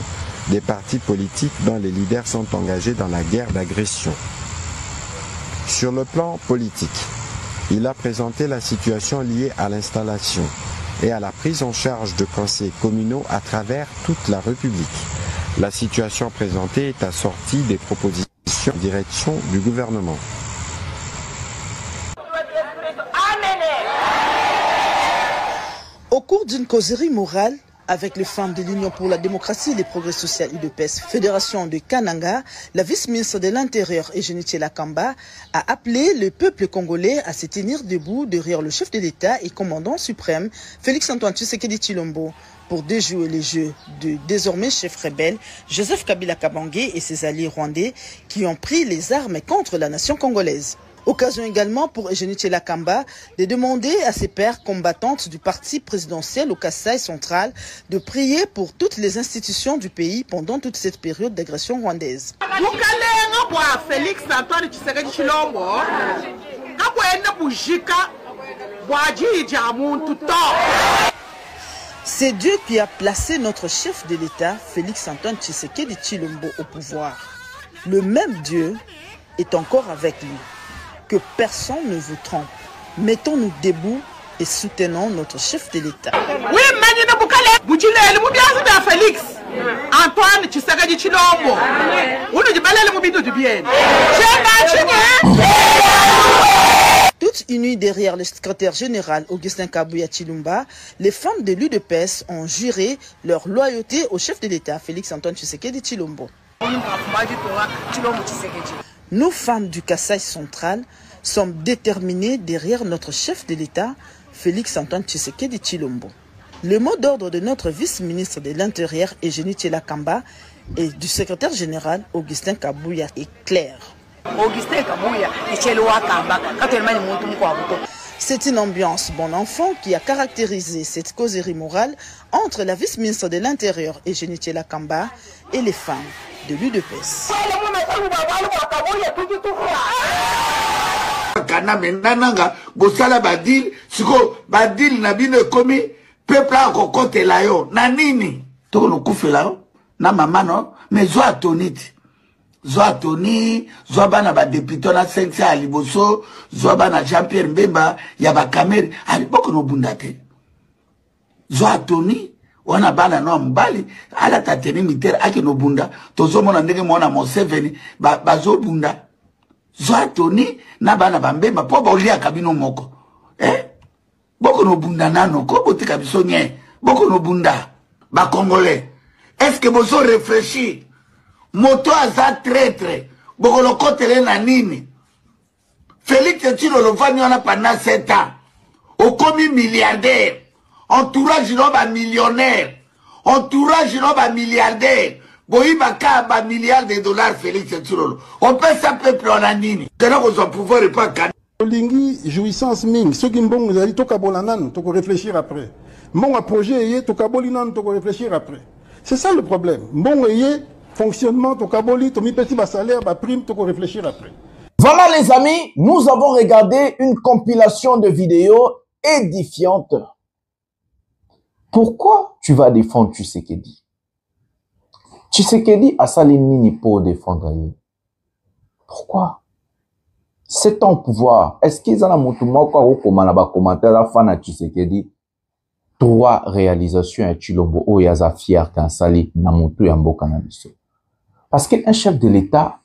des partis politiques dont les leaders sont engagés dans la guerre d'agression. Sur le plan politique, il a présenté la situation liée à l'installation et à la prise en charge de conseils communaux à travers toute la République. La situation présentée est assortie des propositions en direction du gouvernement. Au cours d'une causerie morale avec les femmes de l'Union pour la démocratie et les progrès sociaux UDPS, Fédération de Kananga, la vice-ministre de l'Intérieur, Eugénie Tshilakamba, a appelé le peuple congolais à se tenir debout derrière le chef de l'État et commandant suprême, Félix-Antoine Tshisekedi Tshilombo, pour déjouer les jeux de désormais chef rebelle, Joseph Kabila Kabange et ses alliés rwandais qui ont pris les armes contre la nation congolaise. Occasion également pour Eugénie Tshilakamba de demander à ses pairs combattantes du parti présidentiel au Kasaï central de prier pour toutes les institutions du pays pendant toute cette période d'agression rwandaise. C'est Dieu qui a placé notre chef de l'État, Félix-Antoine Tshisekedi Tshilombo, au pouvoir. Le même Dieu est encore avec lui. Que personne ne vous trompe. Mettons-nous debout et soutenons notre chef de l'État. Oui, Félix Antoine Tshisekedi Tshilombo. Toutes unies derrière le secrétaire général Augustin Kabuya Tshilombo, les femmes de l'UDPS ont juré leur loyauté au chef de l'État, Félix-Antoine Tshisekedi Tshilombo. Nous, femmes du Kasaï central, sommes déterminées derrière notre chef de l'État, Félix-Antoine Tshisekedi Tshilombo. Le mot d'ordre de notre vice-ministre de l'Intérieur, Eugénie Tshilakamba, et du secrétaire général, Augustin Kabuya, est clair. C'est une ambiance bon enfant qui a caractérisé cette causerie morale entre la vice-ministre de l'Intérieur et Génitier Lakamba et les femmes de l'UDPS. Kana menananga bosala badil siko badil na bino komi peuple ko kote la yo na nini to no kufela yo na mama no mais zo atoniti zo bana ba député na sensi ali boso zo bana Jean-Pierre Mbemba ya ba Kameri ali boko no bundate zo atoni wana bana no mbali ala tateni mitere ake no bunda tozo mona ndenge mona Museveni bazo bunda Zoatoni na bana bambemba po bolia kabino moko boko no bunda nano ko botika biso nye boko no bunda ba congolais est-ce que bozo réfléchir moto aza traître boko lo kotele na nini Félix Tshilolo vani wana pendant 7 ans au komi milliardaire entourage no ba millionnaire entourage no ba milliardaire Boïba ba milliards de dollars Félix Tshilolo. On peut ça peuple en anini. Quand on a pouvoir et pas can. Lingi jouissance ming. Ceux qui m'ont dit toka bolanan, toko réfléchir après. Mon projet est toka bolinan, toko réfléchir après. C'est ça le problème. Mon fonctionnement toka boli, tomi petit bas salaire, bas prime, toko réfléchir après. Voilà les amis, nous avons regardé une compilation de vidéos édifiantes. Pourquoi tu vas défendre Tshisekedi? Tshisekedi a sali nini pour défendre lui. Pourquoi? C'est ton pouvoir. Est-ce qu'ils ont un motumoko ou comme on a commentaire la fin à Tshisekedi? 3 réalisations à Chilombo ou yaza fier qu'un sali na motu yambo canabiso. Parce qu'un chef de l'État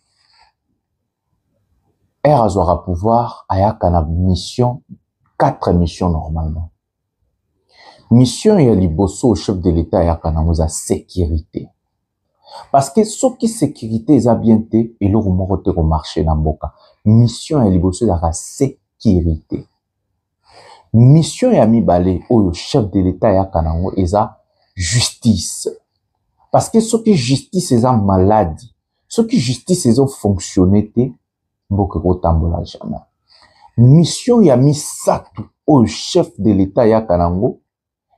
est à pouvoir à une mission, 4 missions normalement. Mission ya liboso au chef de l'État ya kanamuza sécurité. Parce que ce qui sécurité est bien été et le remonte au marché n'amboka. Mission ya liboso la sécurité. Mission ya mibale au chef de l'État ya kanango eza justice. Parce que ce qui justice est en maladie. Ce qui justice est en fonctionnalité mboka kotambola jamais. Mission ya misatu au chef de l'État ya kanango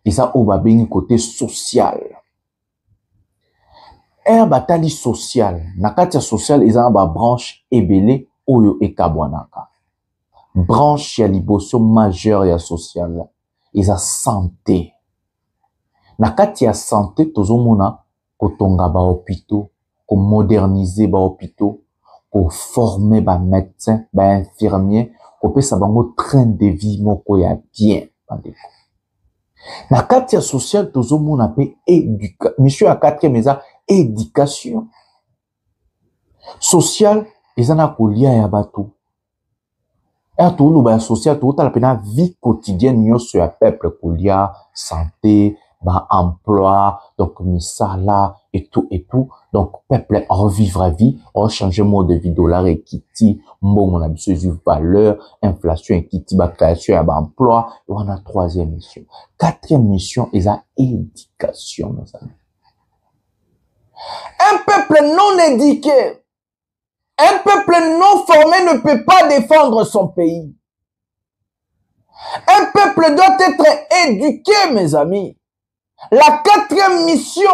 eza au babeni côté social. Batali social, nakatia social eza ba branche ebele oyo ekabwanaka. Branche ya liboso majeure ya social eza santé. Nakatia santé tozomona kotonga ba hôpitaux, ko moderniser ba hôpitaux, ko former ba médecins, ba infirmiers, ko pesa bango train de vie moko ya bien bandeko. Nakatia social tozomona pe mission ya 4e eza éducation sociale ezana kolia ya bato tout nous ba social tout la pena vie quotidienne nyonso ya peuple kolia santé ba emploi donc misala et tout donc peuple en vivre vie en changer mode de vie dollar et kiti mbongo na biso zu valeur inflation et kiti ba création ya ba emploi et on a 3e mission 4e mission eza éducation mes amis. Un peuple non éduqué, un peuple non formé ne peut pas défendre son pays. Un peuple doit être éduqué, mes amis. La 4e mission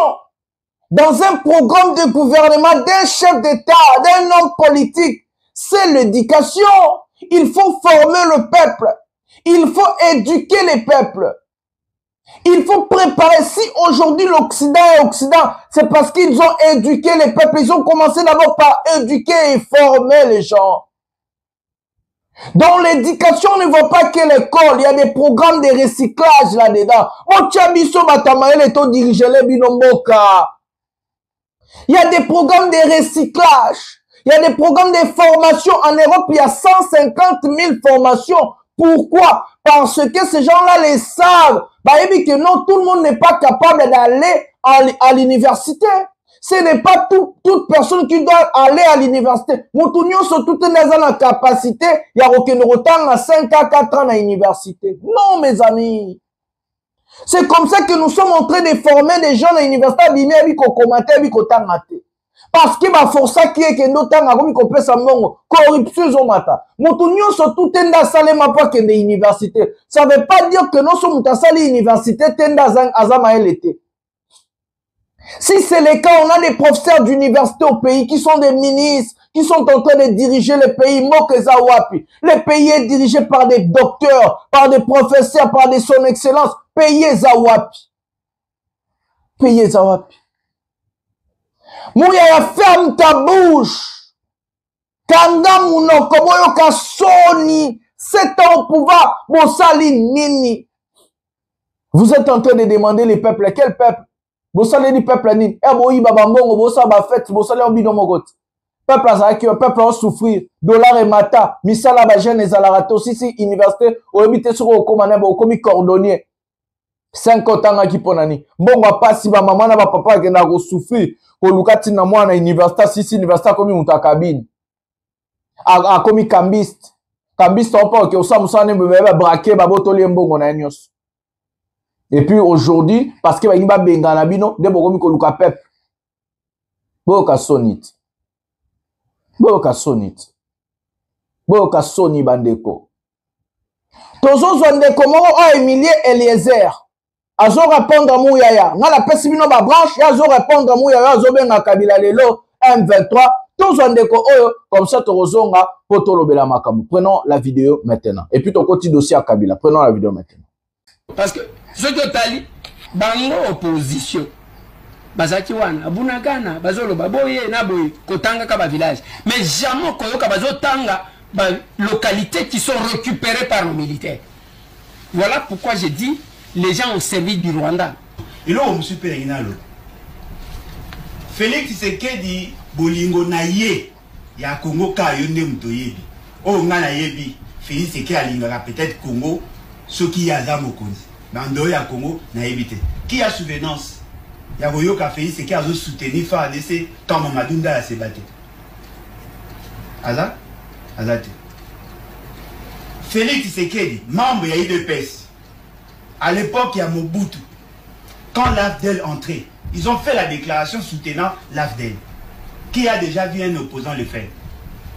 dans un programme de gouvernement d'un chef d'État, d'un homme politique, c'est l'éducation. Il faut former le peuple. Il faut éduquer les peuples. Il faut préparer. Si aujourd'hui l'Occident est Occident, c'est parce qu'ils ont éduqué les peuples. Ils ont commencé d'abord par éduquer et former les gens. Dans l'éducation, on ne voit pas que l'école. Il y a des programmes de recyclage là-dedans. Il y a des programmes de recyclage. Il y a des programmes de formation. En Europe, il y a 150 000 formations. Pourquoi? Parce que ces gens-là les savent. Bah, et que non, tout le monde n'est pas capable d'aller à l'université. Ce n'est pas toute personne qui doit aller à l'université. Moutounion sont toutes les capacité. Il y a aucun retard à 5 à 4 ans à l'université. Non, mes amis. C'est comme ça que nous sommes en train de former des gens à l'université. Parce que ma force qui est que nous tanga comme qu'on peut sa mongo corruption zomata. Motunyo so tout tenda salema pas que des universités. Ça veut pas dire que nous sommes dans sali université tenda azama l'été. Si c'est le cas, on a des professeurs d'université au pays qui sont des ministres, qui sont en train de diriger le pays. Mokeza wapi. Le pays est dirigé par des docteurs, par des professeurs, par des son excellence. Payez Zawapi. Payez Zawapi. Mouya ferme ta bouche. Kanga mouno komoyo ka soni. 7 ans au pouvoir. Bosali nini. Vous êtes en train de demander les peuples. Quel peuple? Bosali ni peuple nini. Eh boyi babambongo bosa ba fête. Bosali obido mogot. Peuple azaki, peuple a souffrir. Dollar et mata. Misala ba jeune ezalarato. Si université. Oebite sur au komane ba okomi cordonnier. 5 ans qui ponani. Mbongo pas si ba maman na ba papa qui na go souffrir. Ko lukati na mwana université si université komi mutakabine. A komi cambiste. Cambiste on pas que osamusa ne be braquer ba botoli mbongo na nyos. Et puis aujourd'hui parce que ba ngba benga na bino de bokomi ko luka pep. Boka sonit. Boka sonit. Boka soni bandeko. Tozo zondeko mo o Emilie Eliezer. Azo répondre à Mouyaya. Nga la pesi bino ba branche, azo répondre à Mouyaya, azo benga Kabila lelo M23. Tous on déco comme ça torozonga poto lobela makamu. Prenons la vidéo maintenant. Et puis ton côté dossier à Kabila. Prenons la vidéo maintenant. Parce que ce que tali bango opposition. Bazaki wana abunagana bazolo baboye na boye kotanga ka ba village. Mais jamais koyoka bazo tanga ba localités qui sont récupérées par les militaires. Voilà pourquoi j'ai dit les gens ont servi du Rwanda. Et là, on me suis payé. Félix Tshisekedi bolingo na ye ya Congo ka yonde mtoyebi. Oh ngana yebi Félix Tshisekedi alingaka peut-être Congo ce qui a za mokonzi. Bando ya Congo na yebite. Qui a souvenance? Ya boyoka Félix Tshisekedi azo soutenir FARDC quand Mamadou Ndala s'est battu. Aza? Azate. Félix Tshisekedi, membre ya IDPS. À l'époque, il y a Mobutu. Quand l'AFDEL entrait, ils ont fait la déclaration soutenant l'AFDEL. Qui a déjà vu un opposant le faire?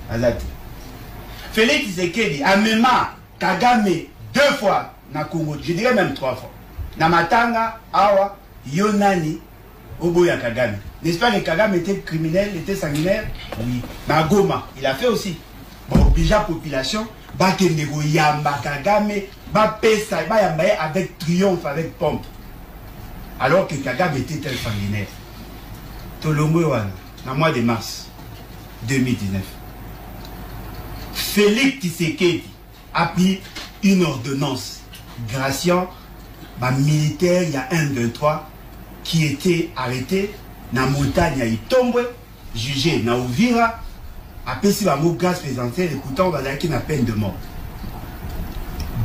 Azate. Félix Tshisekedi a même Kagame 2 fois na Congo, je dirais même 3 fois. Na Matanga, Awa, Yonani, Oboya Kagame. N'est-ce pas que Kagame était criminel, était sanguinaire? Oui. Na Goma, il a fait aussi. Bon, déjà population, Bakenego Yamba Kagame, Bapesa, Bayambaye avec triomphe, avec pompe. Alors que Kagame était tel sanguinaire. Tolombo Wana, dans le mois de mars 2019. Félix Tshisekedi a pris une ordonnance graciant un militaire, il y a un 23 qui était arrêté dans la montagne à Itombwe, jugé dans Ouvira, après si la grâce présidentielle, écoutant, on va dire qu'il a peine de mort.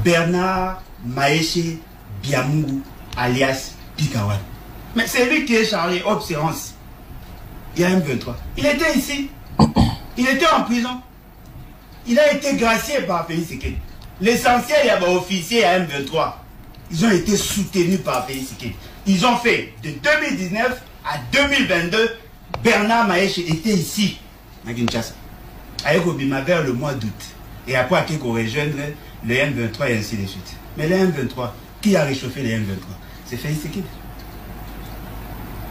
Bernard Maéché Biamungu, alias Pikawan. Mais c'est lui qui est chargé, observance. Il y a un 23. Il était ici. Il était en prison. Il a été gracié par Félix Tshisekedi. L'essentiel, il y a des officiers à M23. Ils ont été soutenus par Félix Tshisekedi. Ils ont fait de 2019 à 2022, Bernard Maéché était ici, à Kinshasa. Avec Obima vers le mois d'août. Et après, il faut rejoindre le M23 et ainsi de suite. Mais le M23, qui a réchauffé le M23? C'est Félix Tshisekedi.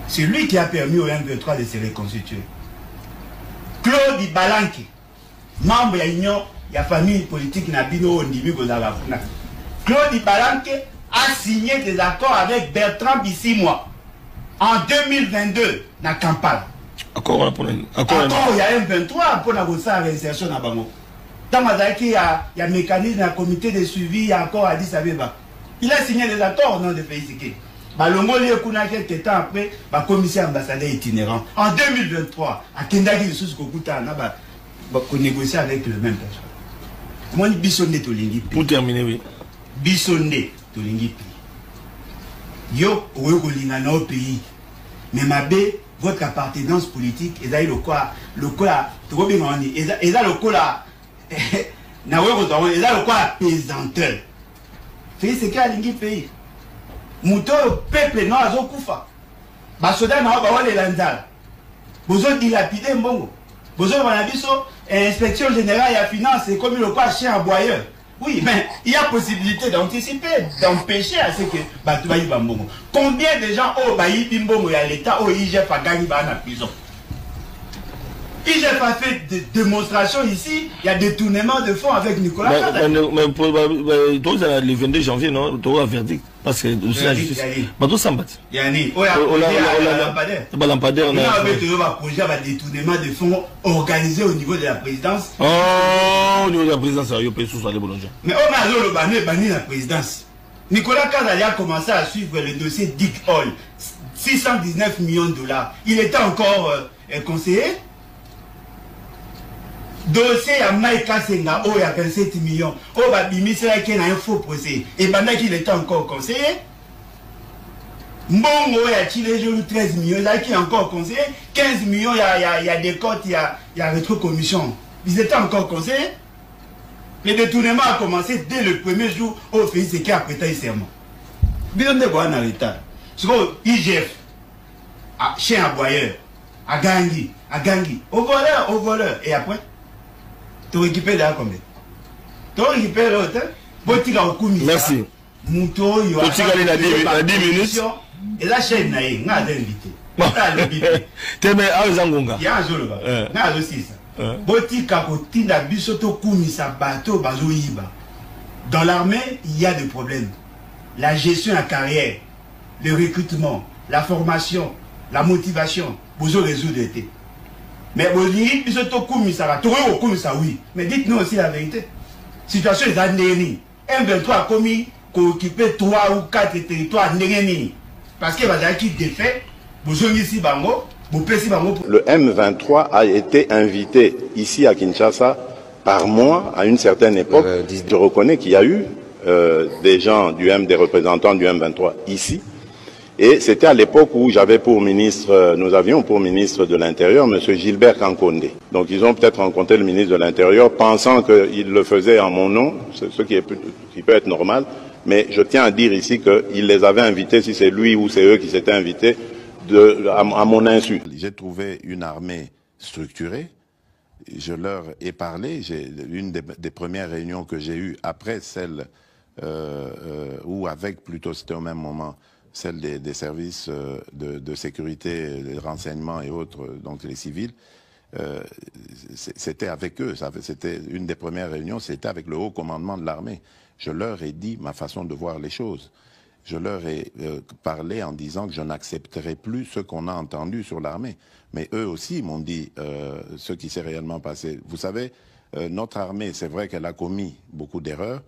C'est lui qui a permis au M23 de se reconstituer. Claude Balanke, membre de l'Union, il y a famille politique Nabino Ondimi Gozalafuna. Claude Balanke a signé des accords avec Bertrand Bissimois en 2022 dans Kampala. Encore il y a un 23 pour la réinsertion dans Bango. Dans Mazaki, il y a un mécanisme, un comité de suivi, il y a encore Addis Abeba. Il a signé des accords au nom de Félix Tshisekedi. Balongo Liekuna, quelques temps après, la commissaire ambassadeur itinérant. En 2023, à Kendagi, le sous Kokuta, on négocie avec le même personne. Comment on dit Bissonné Tolingi? Pour terminer, oui. Bissonné Tolingi. Yo, Oyokolinga na au pays. Mais ma bé, votre appartenance politique, et là, le quoi, tu vois bien, et là, le quoi, na et là, le quoi, pesanteur. Félix Tshisekedi a lingi pays. Mouto, peuple, non, azo kufa. Basoda, na wa les lanzal. Bozo dilapidé mbongo. Bozo manabiso, inspection générale et finance, c'est comme le pas chien aboyeur. Oui, mais il y a possibilité d'anticiper, d'empêcher à ce que Batouaï Bambongo. Combien de gens au Baï Bimbongo et à l'État au IGF a gagné dans la prison? IGF a fait des démonstrations ici, il y a détournement de fonds avec Nicolas Kada. Mais pour le 22 janvier, non, tu as un verdict. Parce que c'est la justice. Mais tout ça, Yanni, on a un lampadaire. On a un projet de détournement de fonds organisé au niveau de la présidence. Oh, au niveau de la présidence, il y a sous les boulangers. Mais on a banni la présidence. Nicolas Kada a commencé à suivre le dossier Dick Hall. 619 millions de dollars. Il était encore conseiller. Dossier à Maïka Senga, il y a 27 millions. Oh, bah, Bimisera qui a un faux procès. Et pendant qu'il était encore conseiller, Mbongo, il y a Chile, 13 millions. Là, qui est encore conseiller, 15 millions, il y a des cotes, il y a rétrocommission. Ils étaient encore conseillers. Le détournement a commencé dès le premier jour où Félix a prêté le serment. Bien de voir en retard. C'est comme IGF, chien aboyeur, à Gangui, au voleur, et après. Tu récupères là combien? Tu récupères l'autre. Merci. Tu as 10 minutes. Et la chaîne, il y a invité. Tu es à Zangonga. Il y a un jour là. Il y a aussi ça. Botika kotinda bisoto kumisa bateau bazoyiba. Dans l'armée, il y a des problèmes. La gestion à carrière, le recrutement, la formation, la motivation, vous résoudre l'été. Mais vous dites, oui. Mais dites-nous aussi la vérité. Situation est à Néni. M23 a commis qu'occuper 3 ou 4 territoires Néni. Parce que vous avez qui défait, vous avez ici Bango, vous pèsez Bango. Le M23 a été invité ici à Kinshasa par moi à une certaine époque. Je reconnais qu'il y a eu des représentants du M23 ici. Et c'était à l'époque où j'avais pour ministre, nous avions pour ministre de l'Intérieur M. Gilbert Kankonde. Donc ils ont peut-être rencontré le ministre de l'Intérieur pensant qu'il le faisait en mon nom, ce qui peut être normal. Mais je tiens à dire ici qu'il les avait invités, si c'est lui ou c'est eux qui s'étaient invités, à mon insu. J'ai trouvé une armée structurée. Je leur ai parlé. Une des premières réunions que j'ai eues après celle ou avec plutôt, c'était au même moment, celle des services de sécurité, des renseignements et autres, donc les civils, c'était avec eux. C'était une des premières réunions, c'était avec le haut commandement de l'armée. Je leur ai dit ma façon de voir les choses. Je leur ai parlé en disant que je n'accepterai plus ce qu'on a entendu sur l'armée. Mais eux aussi m'ont dit ce qui s'est réellement passé. Vous savez, notre armée, c'est vrai qu'elle a commis beaucoup d'erreurs,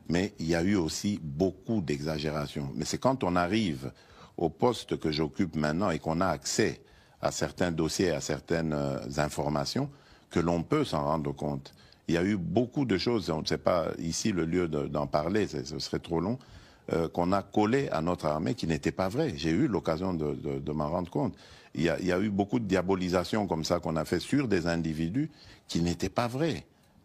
mais il y a eu aussi beaucoup d'exagérations. Mais c'est quand on arrive au poste que j'occupe maintenant et qu'on a accès à certains dossiers, à certaines informations, que l'on peut s'en rendre compte. Il y a eu beaucoup de choses, on ne sait pas ici le lieu d'en parler, ce serait trop long, qu'on a collé à notre armée qui n'était pas vrai. J'ai eu l'occasion de m'en rendre compte. Il y a eu beaucoup de diabolisation comme ça qu'on a fait sur des individus qui n'étaient pas vrais.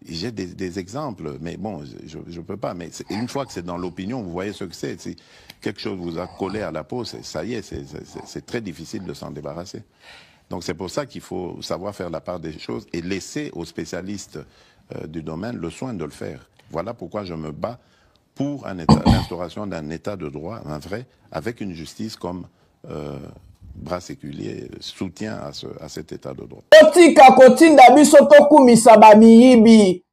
J'ai des exemples, mais bon, je ne peux pas. Mais une fois que c'est dans l'opinion, vous voyez ce que c'est. Si quelque chose vous a collé à la peau, ça y est, c'est très difficile de s'en débarrasser. Donc c'est pour ça qu'il faut savoir faire la part des choses et laisser aux spécialistes du domaine le soin de le faire. Voilà pourquoi je me bats pour l'instauration d'un état de droit, un vrai, avec une justice comme bras séculier, soutien à cet état de droit. Botika kotinda biso tokumisa ba miyibi.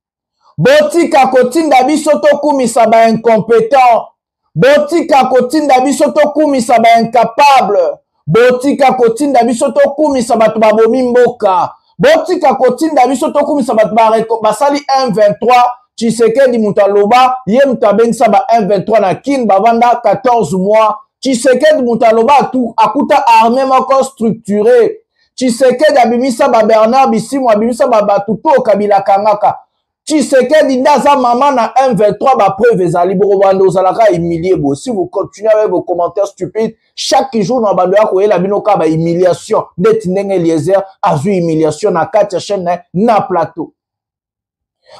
Botika kotinda biso tokumisa ba incompétent. Botika kotinda biso tokumisa ba incapable. Botika kotinda biso tokumisa bato babomi mboka. Botika kotinda biso tokumisa bato basali 1-23. Tshisekedi Mutaloba, ye mutabengisa ba 1-23 na kin bavanda 14 mois. Tshisekedi Mutaloba akuta armée moko structurée. Tshisekedi abimisa ba Bernard Bisimwa, abimisa ba Batuto Kabila Kangaka. Tshisekedi ndaza mama na 1-23 ba preuve ezali boko bando ozalaka humilié bo. Si vous continuez avec vos commentaires stupides, chaque jour na bando yako yela binoka ba humiliation. Ndeti ndenge Eliezer azu humiliation na kati ya chaîne na plateau.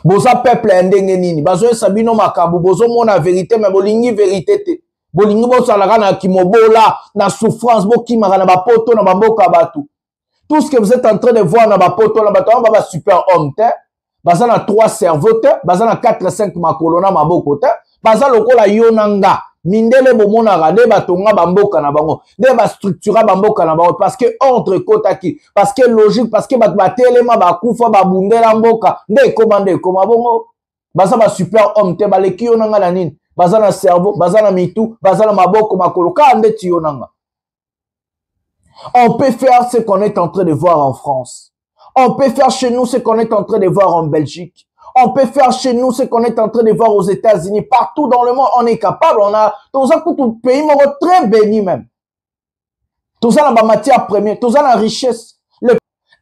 Boza peuple ndenge nini bazo sabino makabu bozo mona vérité mais bolingi vérité te. Bolingi bo salaka na kimobola na souffrance bo kimaka na bapoto na bamboka batu. Tout ce que vous êtes en train de voir dans ma poto, là, bah, super homme, baza na 3 cerveaux, baza na 4-5 makolona maboko, baza lokola yonanga, mindele bomona rade batonga bamboka na bango, de ba structura bamboka na bango, parce que entre kotaki, parce que logique, parce que ba telema ba kufa ba bundela mboka, nde komande koma bongo, baza ba super homme, te ba leki yonanga na nini, baza na cerveau, baza na mitu, baza na maboko makolo, ka nde ti yonanga. On peut faire ce qu'on est en train de voir en France. On peut faire chez nous ce qu'on est en train de voir en Belgique. On peut faire chez nous ce qu'on est en train de voir aux États-Unis. Partout dans le monde, on est capable. On a tout ça, tout le pays, mais très béni même. Tout ça dans la matière première, tout ça dans la richesse.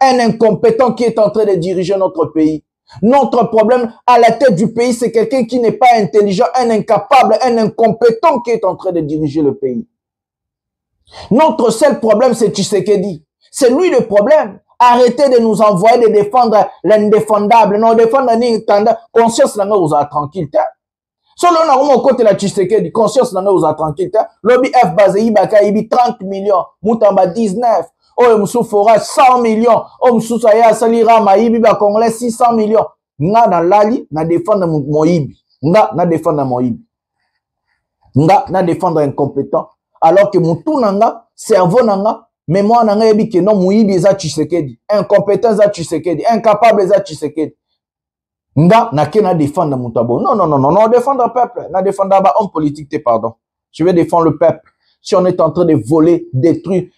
Un incompétent qui est en train de diriger notre pays. Notre problème à la tête du pays, c'est quelqu'un qui n'est pas intelligent, un incapable, un incompétent qui est en train de diriger le pays. Notre seul problème, c'est Tshisekedi. C'est lui le problème. Arrêtez de nous envoyer de défendre l'indéfendable. Non, défendre l'indéfendable. Conscience, là, vous a tranquille. Solo, on a au côté de la Tshisekedi. Conscience, là, vous a tranquille. Lobby F base, Ibaka, Ibi 30 millions. Moutamba 19. Oh, Moussou Forage 100 millions. Oh, Moussou Saya, Salirama, Ibi, Congolais 600 millions. Nga, na lali, na défendre mon Ibi. Nga, na défendre mon Ibi. Nga, na défendre incompétent. Alors que mon tout nanga, cerveau nanga, mémoire nanga yebi que non muibi za Tshisekedi, incompétent za Tshisekedi, incapable za Tshisekedi. Nga na ke na défendre mutabo. Non, défendre le peuple, na défendre ba homme politique, pardon. Je vais défendre le peuple. Si on est en train de voler, détruire,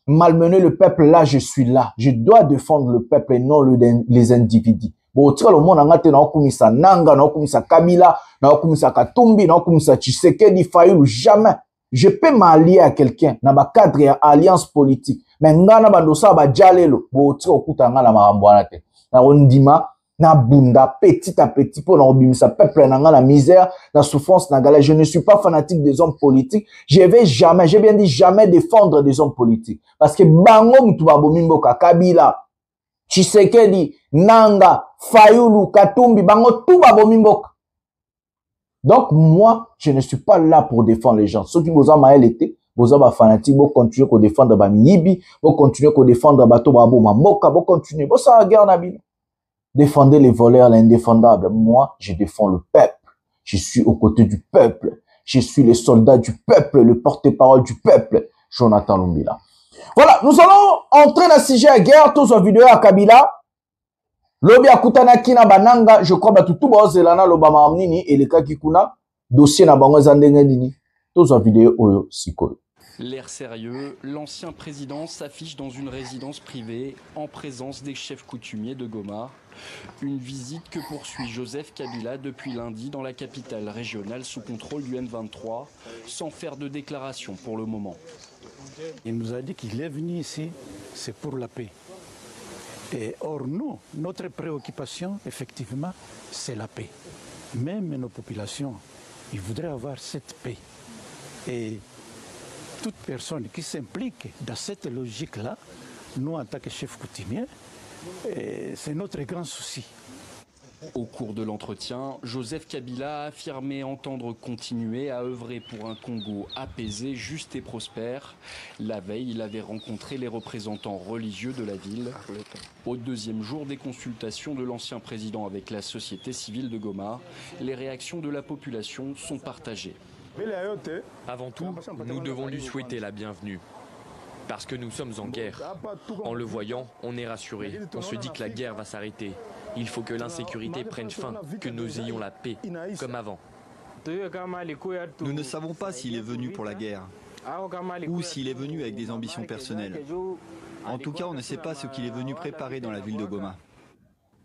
malmener le peuple, là je suis là. Je dois défendre le peuple et non les individus. Bon, tu vois, le monde a na okumisa Nanga, na okumisa Kabila, na okumisa Katumbi, na okumisa Tshisekedi, Fayulu, jamais. Je peux m'allier à quelqu'un dans ma cadre et alliance politique. Mais ngana bandosa ba jalelo, bo tiro okuta ngala marambwana te. Na ondima na bunda petit à petit pour n'obimisa peuple na la misère, la souffrance na galère. Je ne suis pas fanatique des hommes politiques. Je vais jamais, j'ai bien dit jamais défendre des hommes politiques parce que bango mutu babomimboka Kabila, Tshisekedi, Nanga, Fayulu, Katumbi, bango tout babomimboka. Donc, moi, je ne suis pas là pour défendre les gens. Ceux qui vous ont maël été, vous avez fanatique, vous continuez à défendre Bamiyibi, vous continuez à défendre Bato Babo Mamoka, vous continuez, vous savez, guerre Nabi. Défendez les voleurs, l'indéfendable. Moi, je défends le peuple. Je suis aux côtés du peuple. Je suis le soldat du peuple, le porte-parole du peuple. Jonathan Lumbila. Voilà, nous allons entrer dans le sujet à guerre, tous en vidéo à Kabila. Lobi akutana kina bananga, je crois que tout bazelana lobama amnini et le cas qui kuna dossier na bango zandenge nini. Tous en vidéo oyo sikoyo. L'air sérieux, l'ancien président s'affiche dans une résidence privée en présence des chefs coutumiers de Goma. Une visite que poursuit Joseph Kabila depuis lundi dans la capitale régionale sous contrôle du M23, sans faire de déclaration pour le moment. Il nous a dit qu'il est venu ici, c'est pour la paix. Et or, nous, notre préoccupation, effectivement, c'est la paix. Même nos populations, ils voudraient avoir cette paix. Et toute personne qui s'implique dans cette logique-là, nous, en tant que chefs coutumiers, c'est notre grand souci. Au cours de l'entretien, Joseph Kabila a affirmé entendre continuer à œuvrer pour un Congo apaisé, juste et prospère. La veille, il avait rencontré les représentants religieux de la ville. Au deuxième jour des consultations de l'ancien président avec la société civile de Goma, les réactions de la population sont partagées. Avant tout, nous devons lui souhaiter la bienvenue. Parce que nous sommes en guerre. En le voyant, on est rassuré. On se dit que la guerre va s'arrêter. Il faut que l'insécurité prenne fin, que nous ayons la paix, comme avant. Nous ne savons pas s'il est venu pour la guerre, ou s'il est venu avec des ambitions personnelles. En tout cas, on ne sait pas ce qu'il est venu préparer dans la ville de Goma.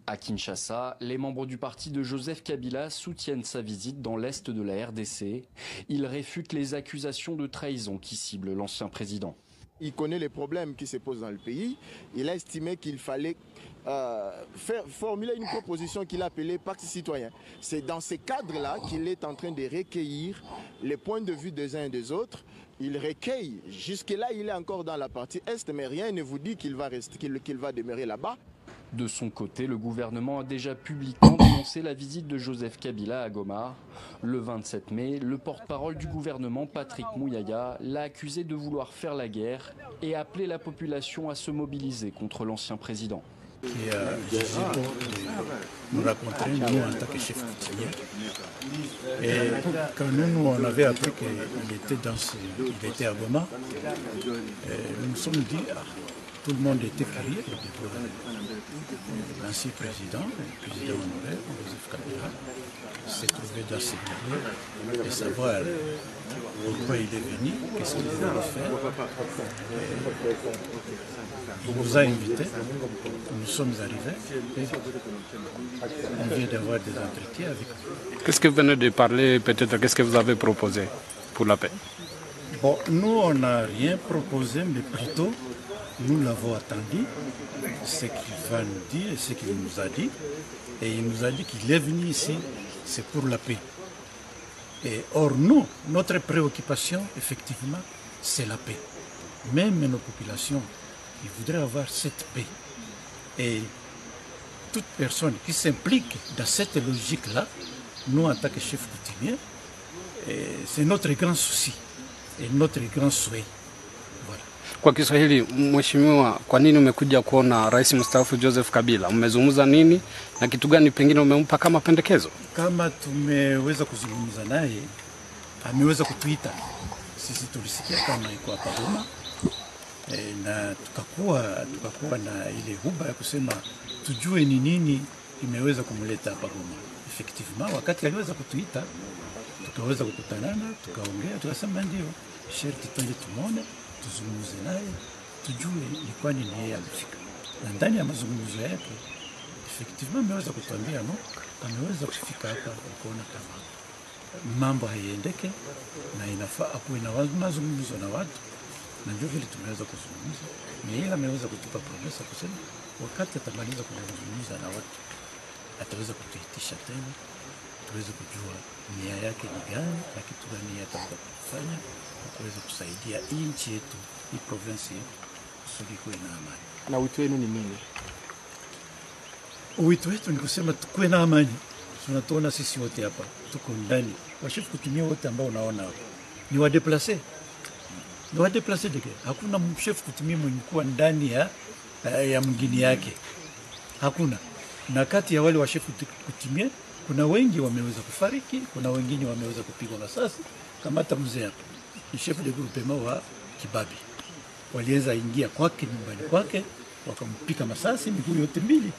À Kinshasa, les membres du parti de Joseph Kabila soutiennent sa visite dans l'est de la RDC. Ils réfutent les accusations de trahison qui ciblent l'ancien président. Il connaît les problèmes qui se posent dans le pays. Il a estimé qu'il fallait formuler une proposition qu'il appelait pacte citoyen. C'est dans ce cadre-là qu'il est en train de recueillir les points de vue des uns et des autres. Il recueille. Jusque-là, il est encore dans la partie est, mais rien ne vous dit qu'il va demeurer là-bas. De son côté, le gouvernement a déjà publiquement dénoncé la visite de Joseph Kabila à Goma. Le 27 mai, le porte-parole du gouvernement, Patrick Mouyaya, l'a accusé de vouloir faire la guerre et appelé la population à se mobiliser contre l'ancien président. Qui a décidé de nous rencontrer, nous, en tant que chef coutumier. Et quand nous, on avait appris qu'il était à Goma, nous nous sommes dit, tout le monde était curieux de voir l'ancien président, le président honoraire, Joseph Kabila, s'est trouvé dans ce milieu, de savoir pourquoi il est venu, qu'est-ce qu'il voulait faire. Il nous a invités, nous sommes arrivés et on vient d'avoir des entretiens avec lui. Qu'est-ce que vous venez de parler, peut-être, qu'est-ce que vous avez proposé pour la paix? Bon, nous, on n'a rien proposé, mais plutôt, nous l'avons attendu, ce qu'il va nous dire, ce qu'il nous a dit. Et il nous a dit qu'il est venu ici, c'est pour la paix. Et or, nous, notre préoccupation, effectivement, c'est la paix. Même nos populations, ils voudraient avoir cette paix. Et toute personne qui s'implique dans cette logique-là, nous, en tant que chef coutumier, c'est notre grand souci et notre grand souhait. Kwa Kiswahili, mheshimiwa, kwa nini umekuja kuona rais mstaafu Joseph Kabila? Mmezungumza nini na kitu gani pengine umempa kama pendekezo? Kama tumeweza kuzungumza naye, ameweza kutuita. Sisi tulisikia kama iko hapa Goma, na tukakuwa na ile huba ya kusema tujue ni nini imeweza kumleta hapa Goma. Effectivement, wakati aliweza kutuita, tukaweza kukutanana, tukaongea, tukasema ndio, sherti twende tumone, tuzungumze naye, tujue ni kwa nini yeye alifika. Na ndani ya mazungumzo yake, effectivement ameweza kutuambia no, ameweza kufika hapa kuona kama mambo haiendeke na inafaa akuwe na mazungumzo na watu, na ndio vile tumeweza kuzungumza. Na yeye ameweza kutupa promesa kusema wakati atamaliza kuzungumza na watu ataweza kutuitisha tena tuweze kujua nia yake ni gani na kitu gani ataweza kufanya kuweza kusaidia nchi yetu, hii province yetu, kusudi kuwe na amani. Na wito wenu ni nini? Wito wetu ni kusema tukuwe na amani. Tunatuona sisi wote hapa, tuko ndani. Washefu kutumia wote ambao unaona hapa ni wadeplase. Ni wadeplase deke. Hakuna mshefu kutumia mwenye kuwa ndani ya mgini yake. Hakuna. Na kati ya wale washefu kutumia, kuna wengi wameweza kufariki, kuna wengine wameweza kupigwa masasi. Kama hata mzee hapa, ni shefu de groupement wa Kibabi. Waliweza ingia kwake nyumbani kwake, wakampika masasi miguu yote mbili.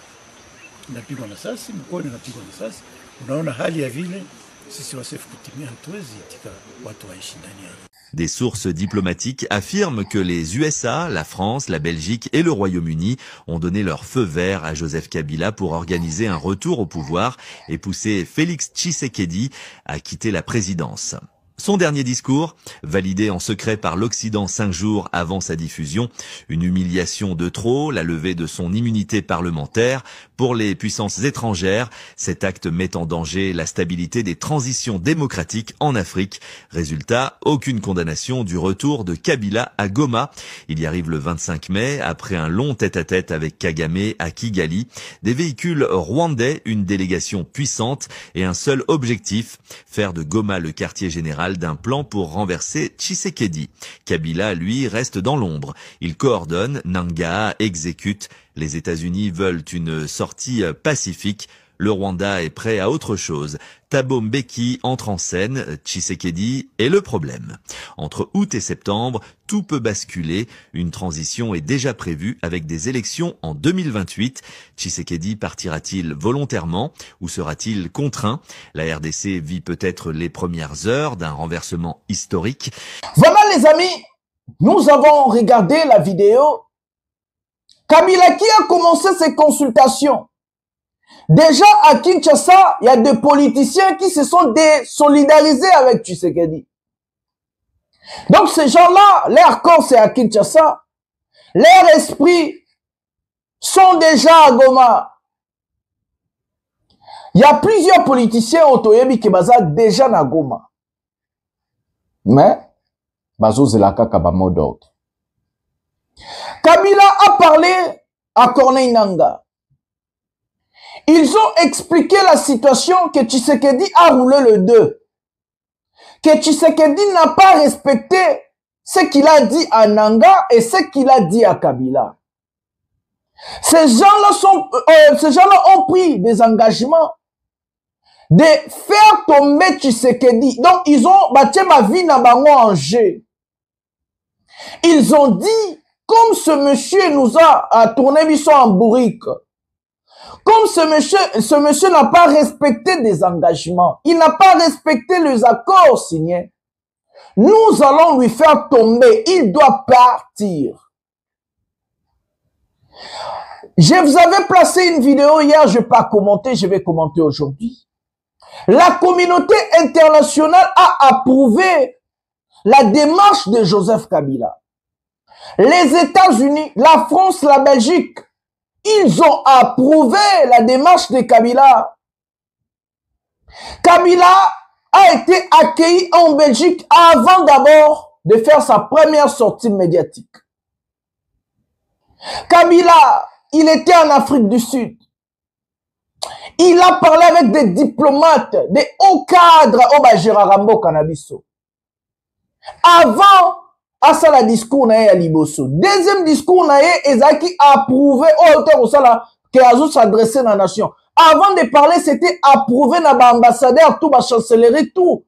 Napigwa masasi, mkono napigwa masasi. Unaona hali ya vile sisi wasefu kutimia hatuwezi itika watu waishi ndani ya. Des sources diplomatiques affirment que les USA, la France, la Belgique et le Royaume-Uni ont donné leur feu vert à Joseph Kabila pour organiser un retour au pouvoir et pousser Félix Tshisekedi à quitter la présidence. Son dernier discours, validé en secret par l'Occident 5 jours avant sa diffusion, une humiliation de trop, la levée de son immunité parlementaire. Pour les puissances étrangères, cet acte met en danger la stabilité des transitions démocratiques en Afrique. Résultat, aucune condamnation du retour de Kabila à Goma. Il y arrive le 25 mai, après un long tête-à-tête avec Kagame à Kigali. Des véhicules rwandais, une délégation puissante et un seul objectif, faire de Goma le quartier général d'un plan pour renverser Tshisekedi. Kabila, lui, reste dans l'ombre. Il coordonne, Nangaa exécute. Les États-Unis veulent une sortie pacifique. Le Rwanda est prêt à autre chose. Thabo Mbeki entre en scène, Tshisekedi est le problème. Entre août et septembre, tout peut basculer. Une transition est déjà prévue avec des élections en 2028. Tshisekedi partira-t-il volontairement ou sera-t-il contraint? La RDC vit peut-être les premières heures d'un renversement historique. Voilà les amis, nous avons regardé la vidéo. Kabila qui a commencé ses consultations. Déjà à Kinshasa, il y a des politiciens qui se sont désolidarisés avec Tshisekedi. Donc ces gens-là, leur corps c'est à Kinshasa, leur esprit sont déjà à Goma. Il y a plusieurs politiciens autoyebi qui baza déjà à Goma. Mais, bazo zelaka kabamo d'autres. Kabila a parlé à Corneille Nangaa. Ils ont expliqué la situation que Tshisekedi a roulé le 2. Que Tshisekedi n'a pas respecté ce qu'il a dit à Nanga et ce qu'il a dit à Kabila. Ces gens-là ont pris des engagements de faire tomber Tshisekedi. Donc, ils ont battu ma vie na bango en jeu. Ils ont dit, comme ce monsieur nous a tourné biso en bourrique, comme ce monsieur n'a pas respecté des engagements, il n'a pas respecté les accords signés, nous allons lui faire tomber, il doit partir. Je vous avais placé une vidéo hier, je n'ai pas commenté, je vais commenter aujourd'hui. La communauté internationale a approuvé la démarche de Joseph Kabila. Les États-Unis, la France, la Belgique, ils ont approuvé la démarche de Kabila. Kabila a été accueilli en Belgique avant d'abord de faire sa première sortie médiatique. Kabila, il était en Afrique du Sud. Il a parlé avec des diplomates, des hauts cadres au Bajirarambo Cannabiso. Avant, à ça la discours na ya liboso. Deuxième discours na ya Ezaki a approuvé au hauteur au sala que Azou s'adressait dans la nation. Avant de parler, c'était approuvé na ba ambassadeur, tout ba chancellerie, tout.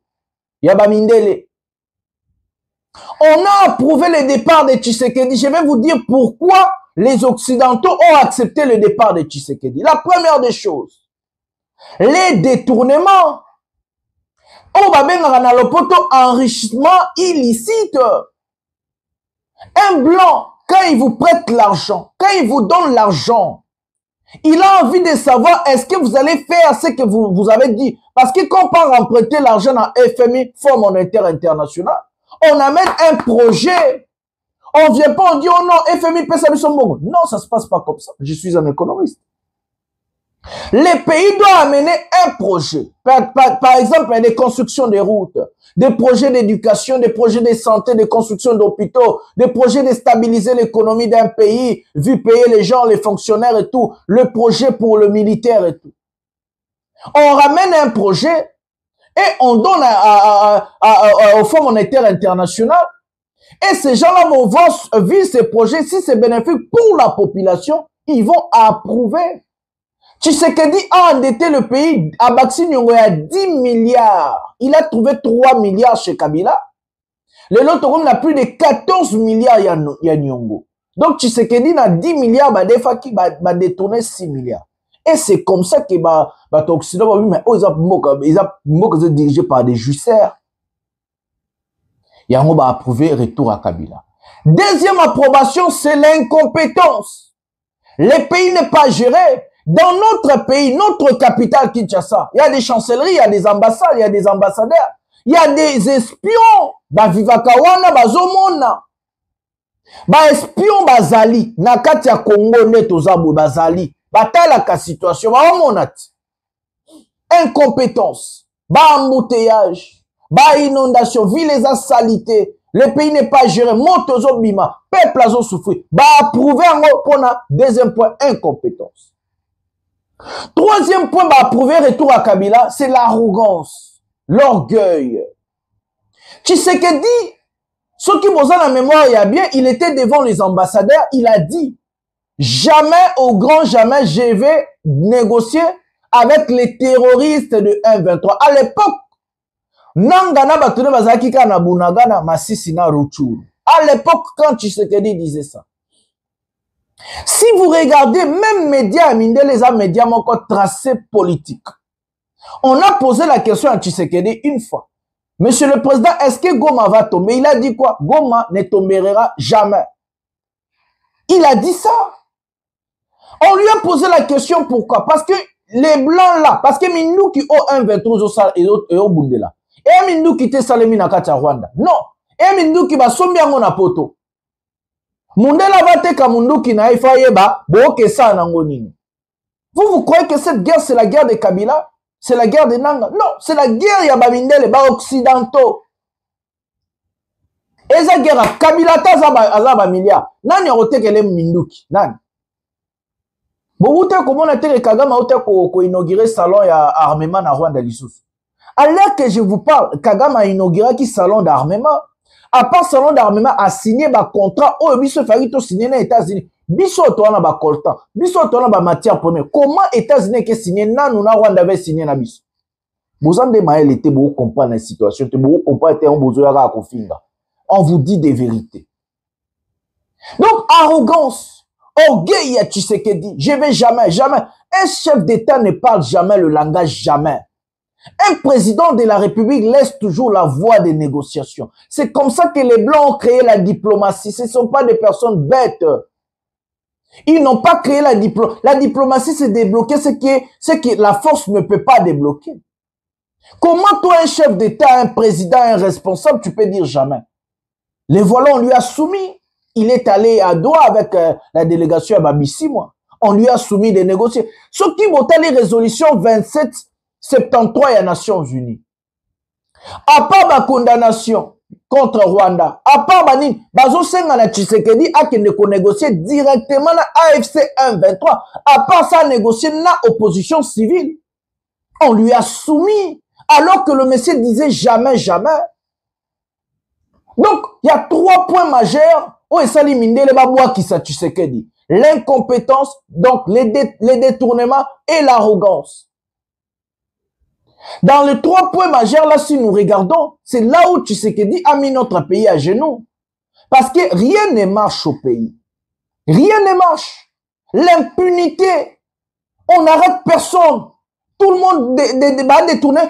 Yaba Mindele. On a approuvé le départ de Tshisekedi. Je vais vous dire pourquoi les Occidentaux ont accepté le départ de Tshisekedi. La première des choses, les détournements. On va bien dans le poteau enrichissement illicite. Un blanc, quand il vous prête l'argent, quand il vous donne l'argent, il a envie de savoir est-ce que vous allez faire ce que vous avez dit. Parce que quand on part emprunter l'argent dans FMI, Fonds monétaire international, on amène un projet. On vient pas, on dit oh non, FMI paie ça son bon. Non, ça se passe pas comme ça. Je suis un économiste. Les pays doivent amener un projet. Par exemple, des constructions de routes, des projets d'éducation, des projets de santé, des constructions d'hôpitaux, des projets de stabiliser l'économie d'un pays, vu payer les gens, les fonctionnaires et tout, le projet pour le militaire et tout. On ramène un projet et on donne au Fonds monétaire international et ces gens-là vont voir vivre ces projets. Si c'est bénéfique pour la population, ils vont approuver. Tshisekedi a endetté le pays à Baxi Nyongo à 10 milliards. Il a trouvé 3 milliards chez Kabila. Le Lotorum n'a plus de 14 milliards à Nyongo. Donc Tshisekedi n'a 10 milliards, qui va détourner 6 milliards. Et c'est comme ça que l'Occident va ils ont dirigé par des jusseurs. Yango va approuver retour à Kabila. Deuxième approbation, c'est l'incompétence. Le pays n'est pas géré. Dans notre pays, notre capitale Kinshasa, il y a des chancelleries, il y a des ambassades, il y a des ambassadeurs, il y a des espions, Vivakawana, Bazomona, espions Bazali, Nakati ya Congo Netozabo Bazali, Batalaka situation, Baomonati, incompétence, embouteillage, inondation, ville les salité, le pays n'est pas géré, Motozo Bima, peuple a souffert, approuvé pour la deuxième point, incompétence. Troisième point, approuver retour à Kabila, c'est l'arrogance, l'orgueil. Tshisekedi, ceux qui posent la mémoire, il y a bien, il était devant les ambassadeurs, il a dit, jamais, au grand jamais, je vais négocier avec les terroristes de M23. À l'époque, Nangana Batune Bazakika na Bunagana, Masisi na Ruchuru. À l'époque, quand Tshisekedi disait ça. Si vous regardez, même médias, les médias m'ont encore tracé politique. On a posé la question à Tshisekedi une fois. Monsieur le Président, est-ce que Goma va tomber? Il a dit quoi? Goma ne tombera jamais. Il a dit ça. On lui a posé la question pourquoi? Parce que les Blancs là, parce que Mindou qui ont un 23 et au Bundela. Et Mindou qui était Salemi na Katia Rwanda. Non. Et Mindou qui va sommer à poto. Mundela va te kamunduki na ifayeba boke sa nangonini. Vous croyez que cette guerre c'est la guerre de Kabila? C'est la guerre de Nanga? Non, c'est la guerre ya babindele ba occidentaux. Eza guerre Kabila ta za ba milliard. Nani rotekele Minduki? Nani? Bobuté comment on a été Kagame a inauguré le salon d'armement à Rwanda Lissous. À l'heure que je vous parle, Kagame a inauguré qui salon d'armement. À part salon d'armement, a signé un contrat. Oh, biso farito signé aux États-Unis. Biso toana ba coltan. Biso toana ba matière première. Comment États-Unis qui signé nanou na Rwanda avait signé na biso. Vous en demandez était beaucoup comprendre la situation. Te beaucoup comprendre était un besoin à kofinga. On vous dit des vérités. Donc arrogance, orgueil à Tshisekedi. Je vais jamais. Un chef d'État ne parle jamais le langage jamais. Un président de la République laisse toujours la voie des négociations. C'est comme ça que les Blancs ont créé la diplomatie. Ce ne sont pas des personnes bêtes. Ils n'ont pas créé la diplomatie. La diplomatie, c'est débloquer ce que la force ne peut pas débloquer. Comment toi, un chef d'État, un président, un responsable, tu peux dire jamais? Les voilà, on lui a soumis. Il est allé à Doha avec la délégation à Babissi, moi. On lui a soumis des négociations. Ce qui vont les résolutions 2773 à Nations Unies. À part ma condamnation contre Rwanda, à part Banine, Bazo Sengana Tshisekedi a qu'il ne négocier directement la AFC 123. À part ça, négocier la opposition civile. On lui a soumis. Alors que le monsieur disait jamais. Donc, il y a 3 points majeurs. Oh, et ça limite les babouas qui ça Tshisekedi. L'incompétence, donc les détournements et l'arrogance. Dans les 3 points majeurs, là, si nous regardons, c'est là où Tshisekedi a mis notre pays à genoux. Parce que rien ne marche au pays. Rien ne marche. L'impunité. On n'arrête personne. Tout le monde va détourner,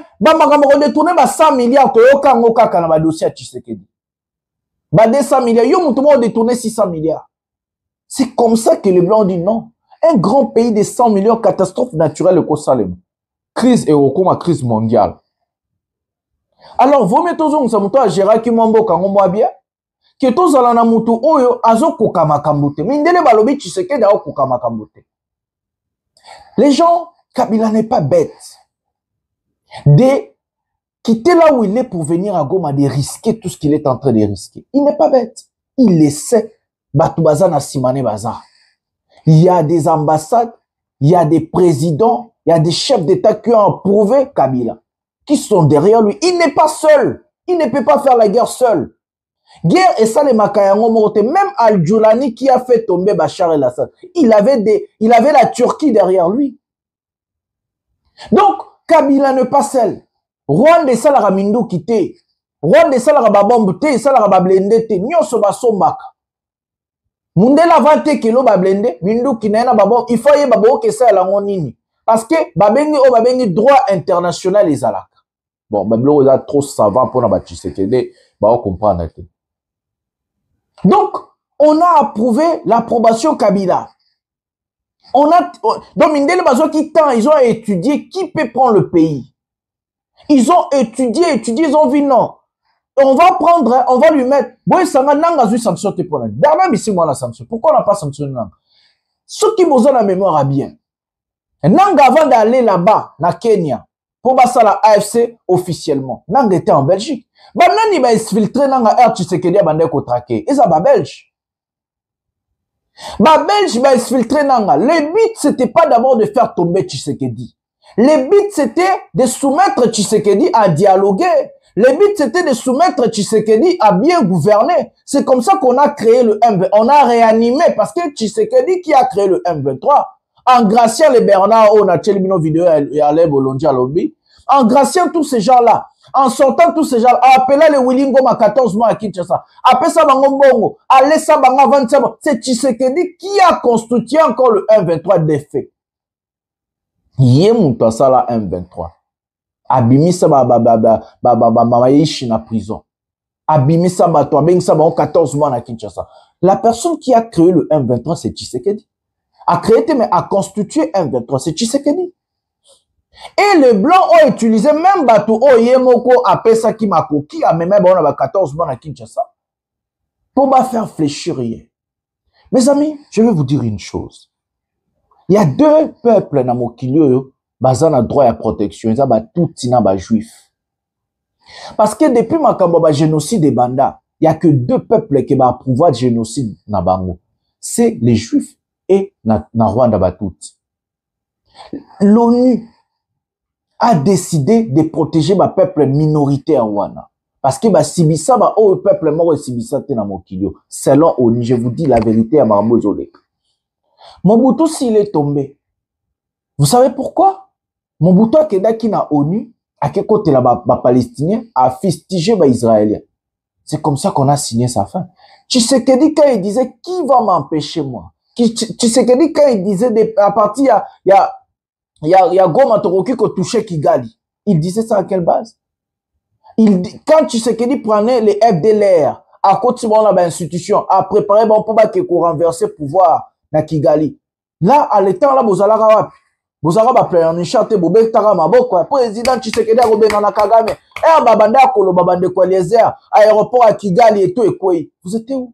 va 100 milliards, va dossier à Tshisekedi. Va 200 milliards, yo tout le monde détourné 600 milliards. C'est comme ça que les Blancs ont dit non. Un grand pays de 100 millions, catastrophe naturelle au Salem. Crise et au coma, crise mondiale. Alors, vous mettez tous à Gérard qui m'en boka, on voit bien. Que tous à la mutu, oyo, azo kokama kambote. Mindele balobi Tshisekedi a kokama kambote. Les gens, Kabila n'est pas bête de quitter là où il est pour venir à Goma, de risquer tout ce qu'il est en train de risquer. Il n'est pas bête. Il le sait. Batoubaza Simane Baza. Il y a des ambassades, il y a des présidents, il y a des chefs d'État qui ont approuvé Kabila, qui sont derrière lui. Il n'est pas seul. Il ne peut pas faire la guerre seul. Guerre et ça les Makayango Morote, même Al-Djoulani qui a fait tomber Bachar el-Assad, il avait la Turquie derrière lui. Donc, Kabila ne pas seul. Rwanda salara mindu kite. Rwanda salara babombe te, salara bablende te. Nyoso basombaka. Mundela vante kilo bablende, mindu kinaena babom. Il faut y babo que ça la nini. Parce que babengi droit international les alaka. Bon, bablo est trop savant pour na Tshisekedi, ba comprendre. Donc, on a approuvé l'approbation Kabila. Donc, Mindele Bazo qui tant, ils ont étudié qui peut prendre le pays. Ils ont étudié, ils ont vu non. On va prendre, on va lui mettre, boy, ça n'a pas eu sanction te pour Bernard ici, moi, la sanction. Pourquoi on n'a pas sanctionné Nanga? Ceux qui vous ont la mémoire à bien. Nanga, avant d'aller là-bas, na Kenya, pour passer la AFC officiellement, Nanga était en Belgique. Maintenant, il va se filtrer Nanga R. Tshisekedi à Bandeko Kotrake. Et ça va belge. Belge va se filtrer Nanga. Le but, c'était pas d'abord de faire tomber Tshisekedi. Le but, c'était de soumettre Tshisekedi à dialoguer. Le but, c'était de soumettre Tshisekedi à bien gouverner. C'est comme ça qu'on a créé le M23. On a réanimé, parce que Tshisekedi qui a créé le M23, en graciant les Bernard, on a télé nos vidéos et Alain Bolondia Lobby, en graciant tous ces gens-là, en sortant tous ces gens, en appelant les Willingoma 14 mois à Kinshasa, après ça, Bango, allez ça, Bango 27 mois, c'est Tshisekedi qui a constitué encore le M23 des faits. Yé mouta ça la M23. Abimisa na prison. Abimisa bato, abimisa 14 mois à Kinshasa. La personne qui a créé le M23, c'est Tshisekedi. A créé, mais a constitué M23, c'est Tshisekedi. Et les Blancs ont utilisé même bateau Oyemoko après ça qui m'a coquille à même 14 mois à Kinshasa pour me faire fléchir hier. Mes amis, je vais vous dire une chose. Il y a 2 peuples dans mon kilo, bazan a droit à protection, ils ont tout tina ba juif. Parce que depuis ma kamba génocide des bandas, il y a que 2 peuples qui va approuver le génocide na bango. C'est les juifs et na Rwanda ba tout. L'ONU a décidé de protéger le peuple minoritaire wana. Parce que sibisa le peuple mort sibisa te na mokilio. Selon ONU, je vous dis la vérité à Maramo Zolek. Mobutu s'il est tombé. Vous savez pourquoi? Mobutu a kedaki na ONU, a ke kote la palestinien, a fustigé Israélien. C'est comme ça qu'on a signé sa fin. Tshisekedi quand il disait qui va m'empêcher moi? Tshisekedi quand il disait à partir il y a Goma Toroki qui touchait Kigali. Il disait ça à quelle base? Quand Tshisekedi prenait les FDLR à côté de l'institution, à préparer bon pour renverser le pouvoir na Kigali. Là, à l'état là, vous allez plein chante bobé tarama boko président Tshisekedi a robé na Kagame et babanda kolo babande ko Eliezer aéroport à Kigali et tout et quoi. Vous êtes où?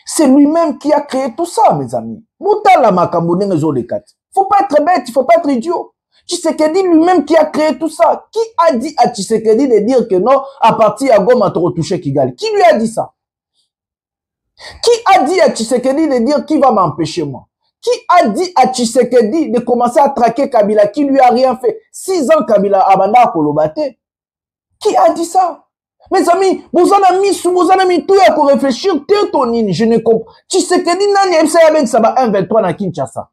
C'est lui-même qui a créé tout ça, mes amis. Moutala makambo ngezo de kat. Faut pas être bête, il faut pas être idiot. Tshisekedi lui-même qui a créé tout ça. Qui a dit à Tshisekedi de dire que non, à partir de Goma, tu retouches Kigali? Qui lui a dit ça? Qui a dit à Tshisekedi de dire qui va m'empêcher moi? Qui a dit à Tshisekedi de commencer à traquer Kabila? Qui lui a rien fait? 6 ans Kabila abanda kolobate. Qui a dit ça? Mes amis, vous en avez mis tout à réfléchir, je ne comprends. Tshisekedi nani a ça avec ça 1-23 na Kinshasa.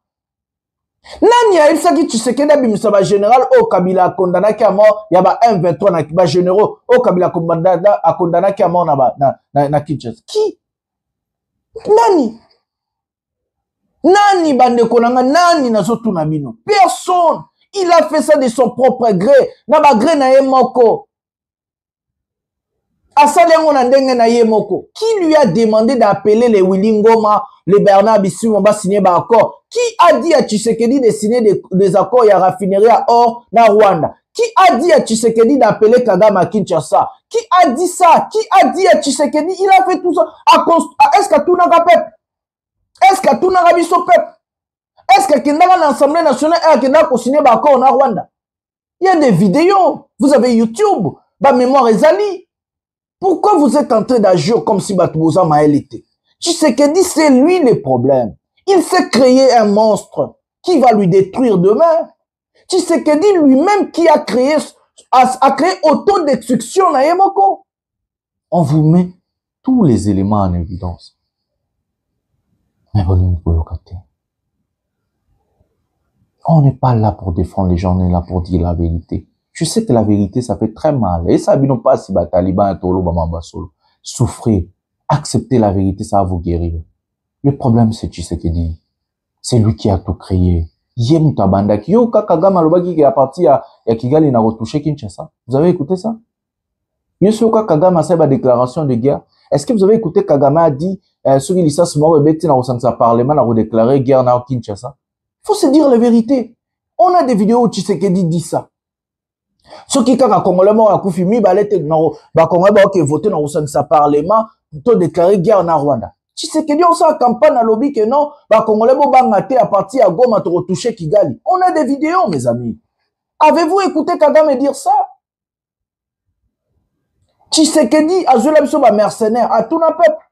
Nani a ça qui Tshisekedi a général au Kabila condamné à mort, il y a 1-23 na généraux au Kabila condamné à mort na Kinshasa. Qui? Nani? Nani bande konanga nani na zotu na bino? Personne. Il a fait ça de son propre gré. Na ba gré na yemoko. Asalengo na ndenge na yemoko. Qui lui a demandé d'appeler les Willy Ngoma, les Bernard Bissou, on va signer des accords? Qui a dit à Tshisekedi de signer des accords à raffinerie à or na Rwanda? Qui a dit à Tshisekedi d'appeler Kagame à Kinshasa? Qui a dit ça? Qui a dit à Tshisekedi? Il a fait tout ça. Est-ce que tout n'a pas peuple? Est-ce que tout n'a pas biso peuple? Est-ce que l'Assemblée nationale a signé des accords na Rwanda? Il y a des vidéos. Vous avez YouTube. Ba mémoire Ezali. Pourquoi vous êtes en train d'agir comme si Batouza Maël était? Tshisekedi, c'est lui le problème. Il s'est créé un monstre qui va lui détruire demain. Tshisekedi lui-même qui a créé autodestruction na Yemoko. On vous met tous les éléments en évidence. On n'est pas là pour défendre les gens, on est là pour dire la vérité. Je sais que la vérité, ça fait très mal. Et ça, non pas si Taliban, Tolo, Bamamba Solo. Souffrez. Acceptez la vérité, ça va vous guérir. Le problème, c'est Tshisekedi. C'est lui qui a tout créé. Yem Tabandaki. Yo, Kagame Alobaki qui est parti à Kigali, il a retouché Kinshasa. Vous avez écouté ça? Yo, Kagame a fait la déclaration de guerre. Est-ce que vous avez écouté Kagame a dit, ceux qui lisent mort et bêtis, dans le parlement, a redéclaré guerre à Kinshasa? Il faut se dire la vérité. On a des vidéos où Tshisekedi dit ça. Ceux qui ont Congolais mort à Koufimi, Congolais qui voté dans le parlement, pour déclarer guerre en Rwanda. Tshisekedi, on s'en campagne à lobby que non, Congolais bangaté à partir à Goma pour retoucher Kigali. On a des vidéos, mes amis. Avez-vous écouté Kagame dire ça? Tshisekedi a joué la mercenaire à tout le peuple.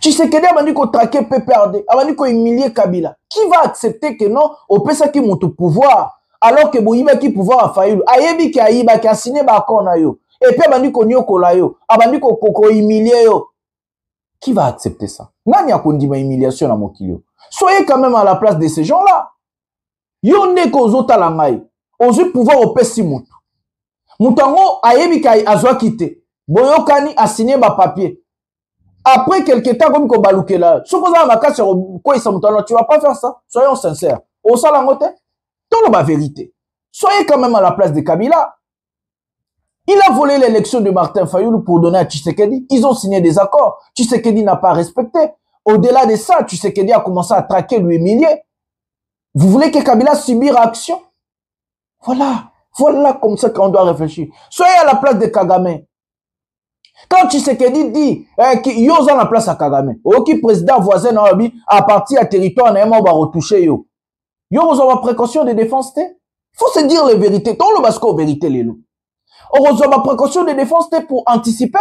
Tshisekedi a dit qu'on traquait PPRD, a dit qu'on humiliait Kabila. Qui va accepter que non, au PSA qui monte au pouvoir? Alors que Boyiba qui pouvoir a failli, ayebi ki ayiba ki a signé ba kona yo. Et puis abandi ko nyokola yo, abandi ko humilier yo. Qui va accepter ça? Nani a kondi ma humiliation à mokilio? Soyez quand même à la place de ces gens-là. Yo ne ko zota la ngai. Ozu pouvoir au pesi mutu. Mutango ayebi ki azwa kite. Boyokani a signé ba papier. Après quelque temps comme ko balukela. Sokoza makasi ko isa mutano, tu vas pas faire ça. Soyons sincères. Au salangote. Dans la vérité. Soyez quand même à la place de Kabila. Il a volé l'élection de Martin Fayoulou pour donner à Tshisekedi. Ils ont signé des accords. Tshisekedi n'a pas respecté. Au-delà de ça, Tshisekedi a commencé à traquer, lui humilier. Vous voulez que Kabila subisse action? Voilà. Voilà comme ça qu'on doit réfléchir. Soyez à la place de Kagame. Quand Tshisekedi dit qu'il y a la place à Kagame, ok, président voisin à partir du territoire, on va retoucher yo. Yo, vous avez précaution de défense, il faut se dire les vérités. Tant le basco, vérité, les loups. Vous avez précaution de défense pour anticiper.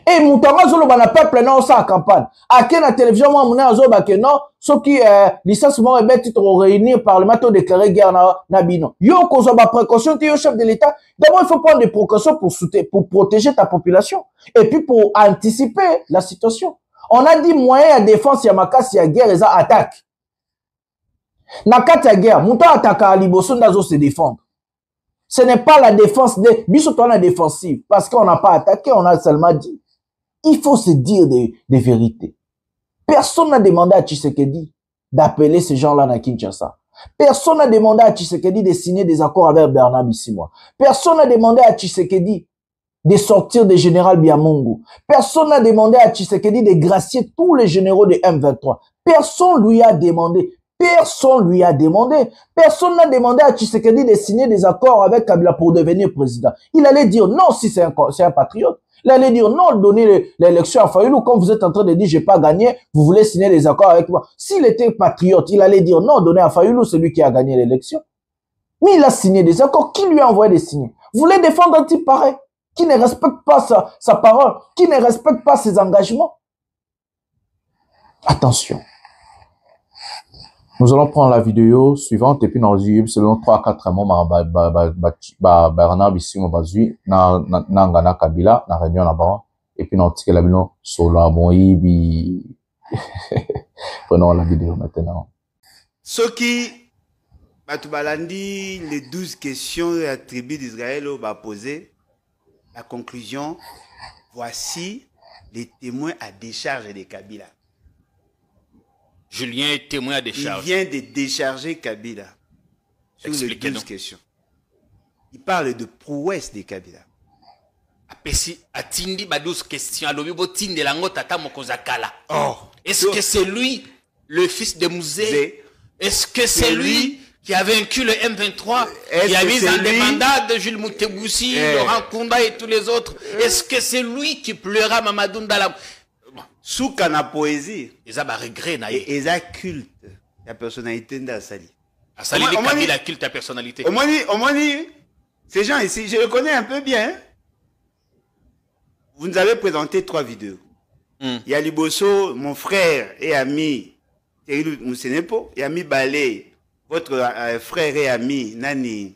Et Moutanga Zolo na peuple non sa campagne. À quelle la télévision moi mon azo ba que non, ceux qui licence moi bête trop réunir parlement to déclarer guerre na bino. Yo kozo ba précaution tu es chef de l'état. D'abord il faut prendre des précautions pour protéger ta population et puis pour anticiper la situation. On a dit moyen de défense ya makasi ya guerre et ça attaque. Na kati ya guerre, Mouta attaque à liboso ndazo se défendre. Ce n'est pas la défense de biso to na défensive parce qu'on n'a pas attaqué, on a seulement dit. Il faut se dire des vérités. Personne n'a demandé à Tshisekedi d'appeler ces gens-là à Kinshasa. Personne n'a demandé à Tshisekedi de signer des accords avec Bernard Bisimwa. Personne n'a demandé à Tshisekedi de sortir des généraux Biamungu. Personne n'a demandé à Tshisekedi de gracier tous les généraux de M23. Personne lui a demandé. Personne lui a demandé. Personne n'a demandé à Tshisekedi de signer des accords avec Kabila pour devenir président. Il allait dire non si c'est un patriote. Il allait dire non, donner l'élection à Fayoulou. Comme vous êtes en train de dire, j'ai pas gagné, vous voulez signer des accords avec moi. S'il était patriote, il allait dire non, donner à Fayoulou, celui qui a gagné l'élection. Mais il a signé des accords. Qui lui a envoyé des signes? Vous voulez défendre un type pareil, qui ne respecte pas sa parole, qui ne respecte pas ses engagements? Attention. Nous allons prendre la vidéo suivante et puis nous allons selon 3-4 mois Bernard Bisimwa bazui na ngana Kabila na réunion là-bas et puis nous tikela bino solo moyibi. Prenons la vidéo maintenant. Ce qui Batubalandi les 12 questions à la tribu d'Israël va poser la conclusion. Voici les témoins à décharge de Kabila. Julien est témoin à décharge. Il vient de décharger Kabila sur les 12 questions. Il parle de prouesse de Kabila. Atindi ba 12 questions. Est-ce que c'est lui, le fils de Mouzé? Est-ce que c'est lui qui a vaincu le M23, qui a mis en débandade Jules Mouteboussi, Laurent Kunda et tous les autres? Est-ce que c'est lui qui pleura Mamadou Ndala? Souka na poésie. Ils ont regret na et ils ont culte la personnalité d'Assali. Assali de Kabila culte la personnalité. Au moins, ces gens ici, je les connais un peu bien. Vous nous avez présenté 3 vidéos. Il y a Liboso, mon frère et ami, Thierry Moussenepo, et ami Balé, votre frère et ami, Nani.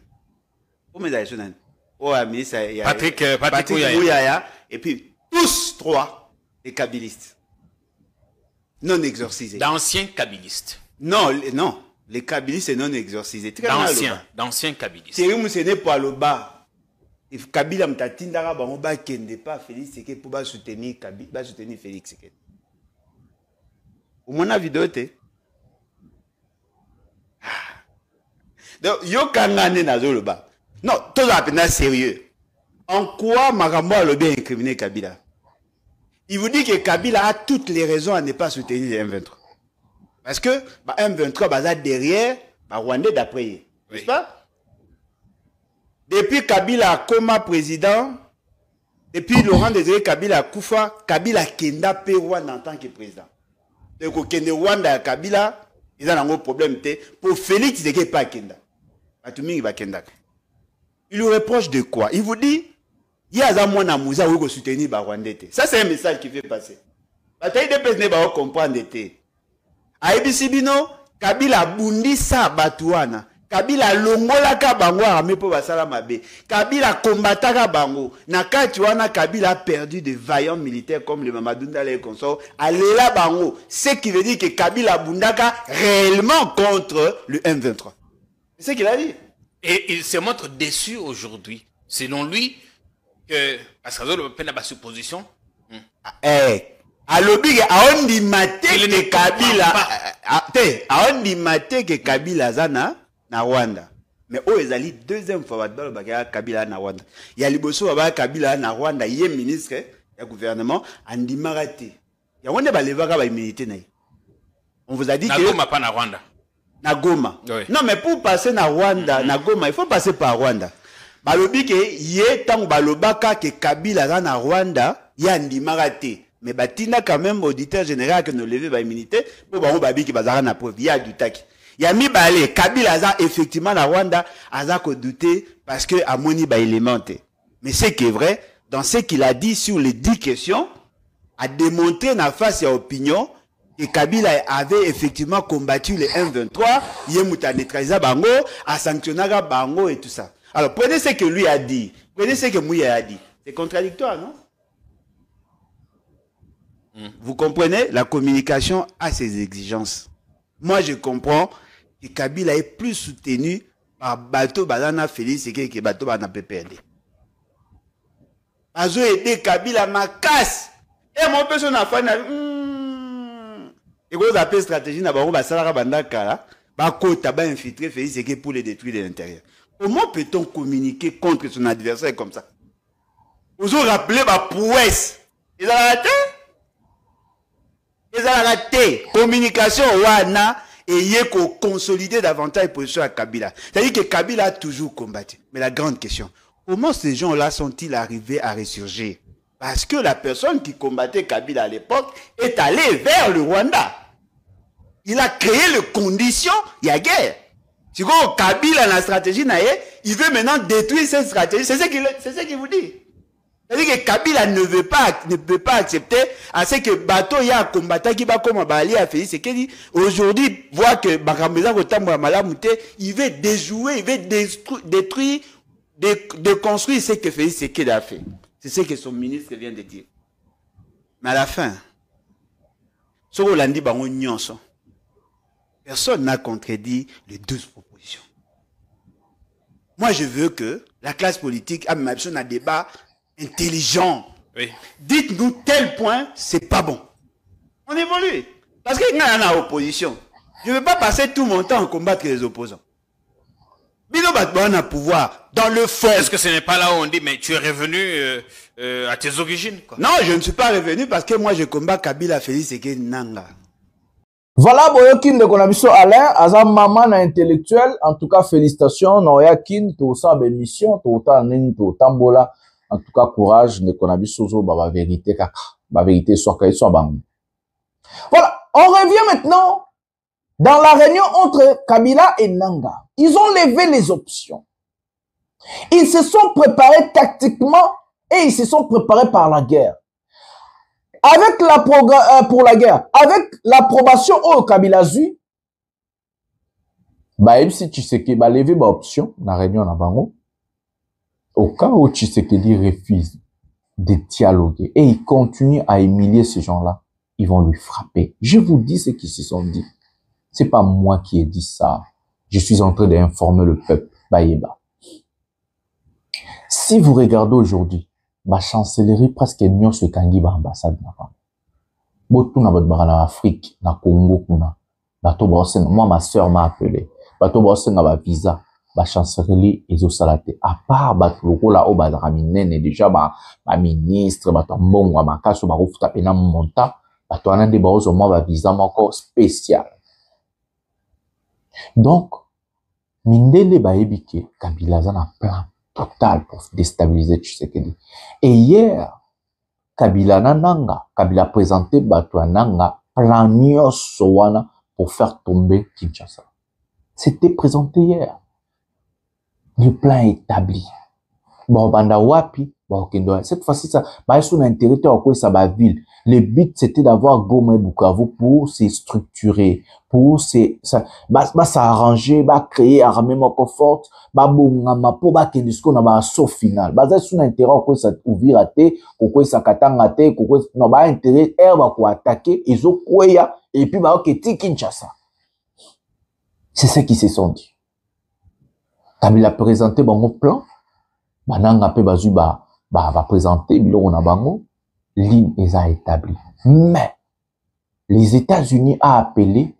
Comment vous avez Nani? Oh, ami, ça y a Patrick Ouyaya. Et puis, tous 3, les kabilistes. Non exorcisés. D'anciens kabilistes. Non, les kabilistes non exorcisés. D'anciens kabilistes. Thierry Moussenepo à l'Oba. Kabila mtatindara bango ba kende pas Félix Tshisekedi pour ba soutenir Kabila, ba soutenir Félix Tshisekedi. Au moins la vidéo té. Donc yo kangane na zoloba. Non, tout ça peine sérieux. En quoi Makambo a le bien incriminé Kabila? Il vous dit que Kabila a toutes les raisons à ne pas soutenir les M23. Parce que M23 baza derrière Rwandais d'après. N'est-ce pas? Depuis Kabila comme président, depuis Laurent Désiré Kabila Koufa, Kabila Kenda pe Rwanda en tant que président. Donc Kende Rwanda Kabila, ils ont un gros problème. Pour Félix Tshisekedi pas Kenda. Il lui reproche de quoi? Il vous dit, il y a un mois Mouza où vous soutenez Rwanda. Ça c'est un message qui fait passer. Bataille de personnes ne va comprendre. Aïbisibino, Kabila bundi sa Batouana. Kabila longola ka bango armé pour basala mabe. Kabila combataka bango. Na kati wana Kabila a perdu de vaillants militaires comme le Mamadou Ndala et consorts. Alela bango. Ce qui veut dire que Kabila bundaka réellement contre le M23. C'est ce qu'il a dit. Et il se montre déçu aujourd'hui. Selon lui, que parce que le peine à supposition. Alobi a ondi mate que Kabila a ondi mate que Kabila zana na Rwanda. Mais oh ezali deuxième fois badalo bakaya Kabila na Rwanda. Ya liboso baba Kabila na Rwanda yé ministre ya gouvernement andimarate. Ya wonde ba levaka ba immunité na. On vous a dit que na Goma pas na Rwanda. Na Goma. Oui. Non mais pour passer na Rwanda, na Goma, il faut passer par Rwanda. Balobi ke yé tang balobaka que Kabila na Rwanda ya andimarate. Mais batina quand même auditeur général que nous lever ba immunité pour ba babi ki bazara na preuve ya du taki. Yami Balé, Kabila Aza, effectivement, la Rwanda, Aza ko douté parce que Amoni ba élémenté. Mais c'est qui est vrai, dans ce qu'il a dit sur les 10 questions, a démontré dans face à l'opinion que Kabila avait effectivement combattu les M23, il a neutralisé Bango, a sanctionné Bango et tout ça. Alors, prenez ce que lui a dit, prenez ce que Mouya a dit. C'est contradictoire, non? Vous comprenez? La communication a ses exigences. Moi, je comprends que Kabila est plus soutenu par Bato Badana Félix et que Bato Badana PPRD. Azo aidé Kabila ma casse. Et mon personne a fait et vous appelez stratégie na bango basala banda kala ba kota ba infiltrer Félix et que pour les détruire de l'intérieur. Comment peut-on communiquer contre son adversaire comme ça? Vous avez rappelé ma prouesse. Ils ont raté. Ils ont raté. Communication wana et yeko consolider davantage la position à Kabila. C'est-à-dire que Kabila a toujours combattu. Mais la grande question, comment ces gens-là sont-ils arrivés à ressurgir? Parce que la personne qui combattait Kabila à l'époque est allée vers le Rwanda. Il a créé les conditions, il y a guerre. Si vous Kabila la stratégie, il veut maintenant détruire cette stratégie. C'est ce qu'il vous dit. C'est-à-dire que Kabila ne peut pas accepter à ce que bateau y a un combattant qui va comme Bali a fait. C'est qu'il dit aujourd'hui, voir que Bakameza Kotambo Malamute, il veut déjouer, il veut détruire, déconstruire ce que Félix Tshisekedi a fait. C'est ce que son ministre vient de dire. Mais à la fin, ce qu'on a dit, personne n'a contredit les 12 propositions. Moi, je veux que la classe politique ait un débat intelligent. Oui. Dites-nous tel point, c'est pas bon. On évolue. Parce qu'il y a une opposition. Je ne veux pas passer tout mon temps à combattre les opposants. Bino Batban a pouvoir dans le fond. Est-ce que ce n'est pas là où on dit, mais tu es revenu à tes origines, quoi? Non, je ne suis pas revenu parce que moi je combats Kabila Félix et Nanga. Voilà, Boyokin de Konabiso Alain, Azam Maman intellectuel. En tout cas, félicitations. Noyakin, tout ça, mission, tout ça, tout tambola. En tout cas, courage, ne Konabiso, ba vérité, kaka. Ba vérité, soit bang. Voilà, on revient maintenant dans la réunion entre Kabila et Nanga. Ils ont levé les options. Ils se sont préparés tactiquement et ils se sont préparés par la guerre. Avec pour la guerre, avec l'approbation au Kabila Zui, même si Tshisekedi va lever une option dans la réunion à Bango, au cas où Tshisekedi refuse de dialoguer et il continue à humilier ces gens-là, ils vont lui frapper. Je vous dis ce qu'ils se sont dit. C'est pas moi qui ai dit ça. Je suis en train d'informer le peuple. Bayeba. Si vous regardez aujourd'hui, ma chancellerie presque n'y se kangi ba ambassade na ba. Botu na botbara na Afrique, na Congo kuna. Bato bosen, moi ma sœur m'a appelé. Bato bosen na ba visa, ba chancellerie ezo salate. À part bato lokola o ba raminene déjà ba ministre, bato mbongo ba kaso ba rufuta pena monta, bato anande ba ozo moi ba visa moko spécial. Donc, Mindele Baebike, Kabila a un plan total pour déstabiliser Tshisekedi. Et hier, Kabila Nanga, Kabila présenté Bato Nanga, plan Nyosowana pour faire tomber Kinshasa. C'était présenté hier. Le plan est établi. Bon, Banda Wapi, cette fois-ci, ça, bah, sur l'intérêt, ça va ville. Le but, c'était d'avoir Goma et Bukavu pour se structurer, pour s'arranger, créer armée forte, pour qu'il un saut final. Basé sur l'intérêt, ça ouvrir à te, ça katanga te, non, intérêt, pour attaquer, ils ont quoi, et puis, Kinshasa. C'est ce qui se sont dit. Quand il a présenté mon plan, Bananga pe bazu va présenter biloko na bango, ligne est établie. Mais les États-Unis a appelé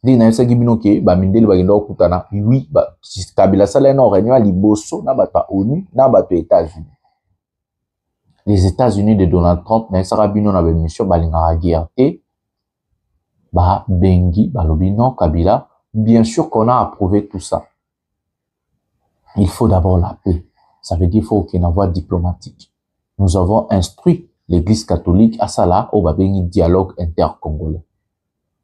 les naïsaki binoke ba mindele ba gendo kutana oui ba Kabila sala na réunion à liboso na ba ONU na ba États-Unis. Les États-Unis de Donald Trump naïsaka bino na ba mission balinga guerre et ba bengi ba lobino Kabila, bien sûr qu'on a approuvé tout ça. Il faut d'abord la paix. Ça veut dire qu'il faut qu'il y ait une voie diplomatique. Nous avons instruit l'Église catholique à ça au babéni dialogue intercongolais.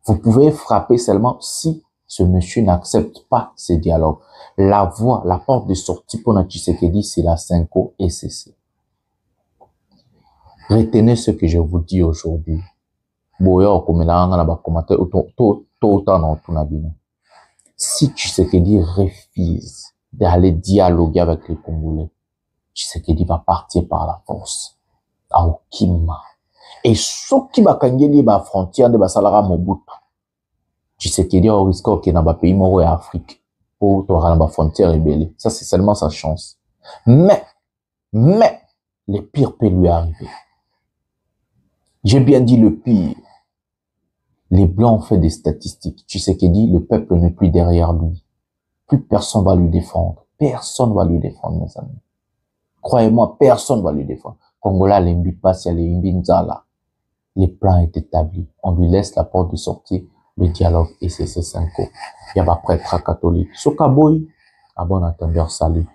Vous pouvez frapper seulement si ce monsieur n'accepte pas ce dialogue. La voie, la porte de sortie pour Tshisekedi, c'est la 5O ECC. Retenez ce que je vous dis aujourd'hui. Si Tshisekedi refuse d'aller dialoguer avec les Congolais, Tshisekedi va partir par la force à Okima. Et ce qui va gagner la frontière de Basalara Mobutu, Tshisekedi a risqué qu'il y ait un pays mort en Afrique pour avoir la frontière rebelle. Ça, c'est seulement sa chance. Mais, le pire peut lui arriver. J'ai bien dit le pire. Les Blancs ont fait des statistiques. Tshisekedi, le peuple n'est plus derrière lui. Plus personne va lui défendre. Personne va lui défendre, mes amis. Croyez-moi, personne va lui défendre. Congola, l'imbi passe, l'imbi nzala. Les plans est établi. On lui laisse la porte de sortie, le dialogue et c'est 5 ans. Il y a pas prêtre catholique. Sokaboy, à bon entendeur, salut.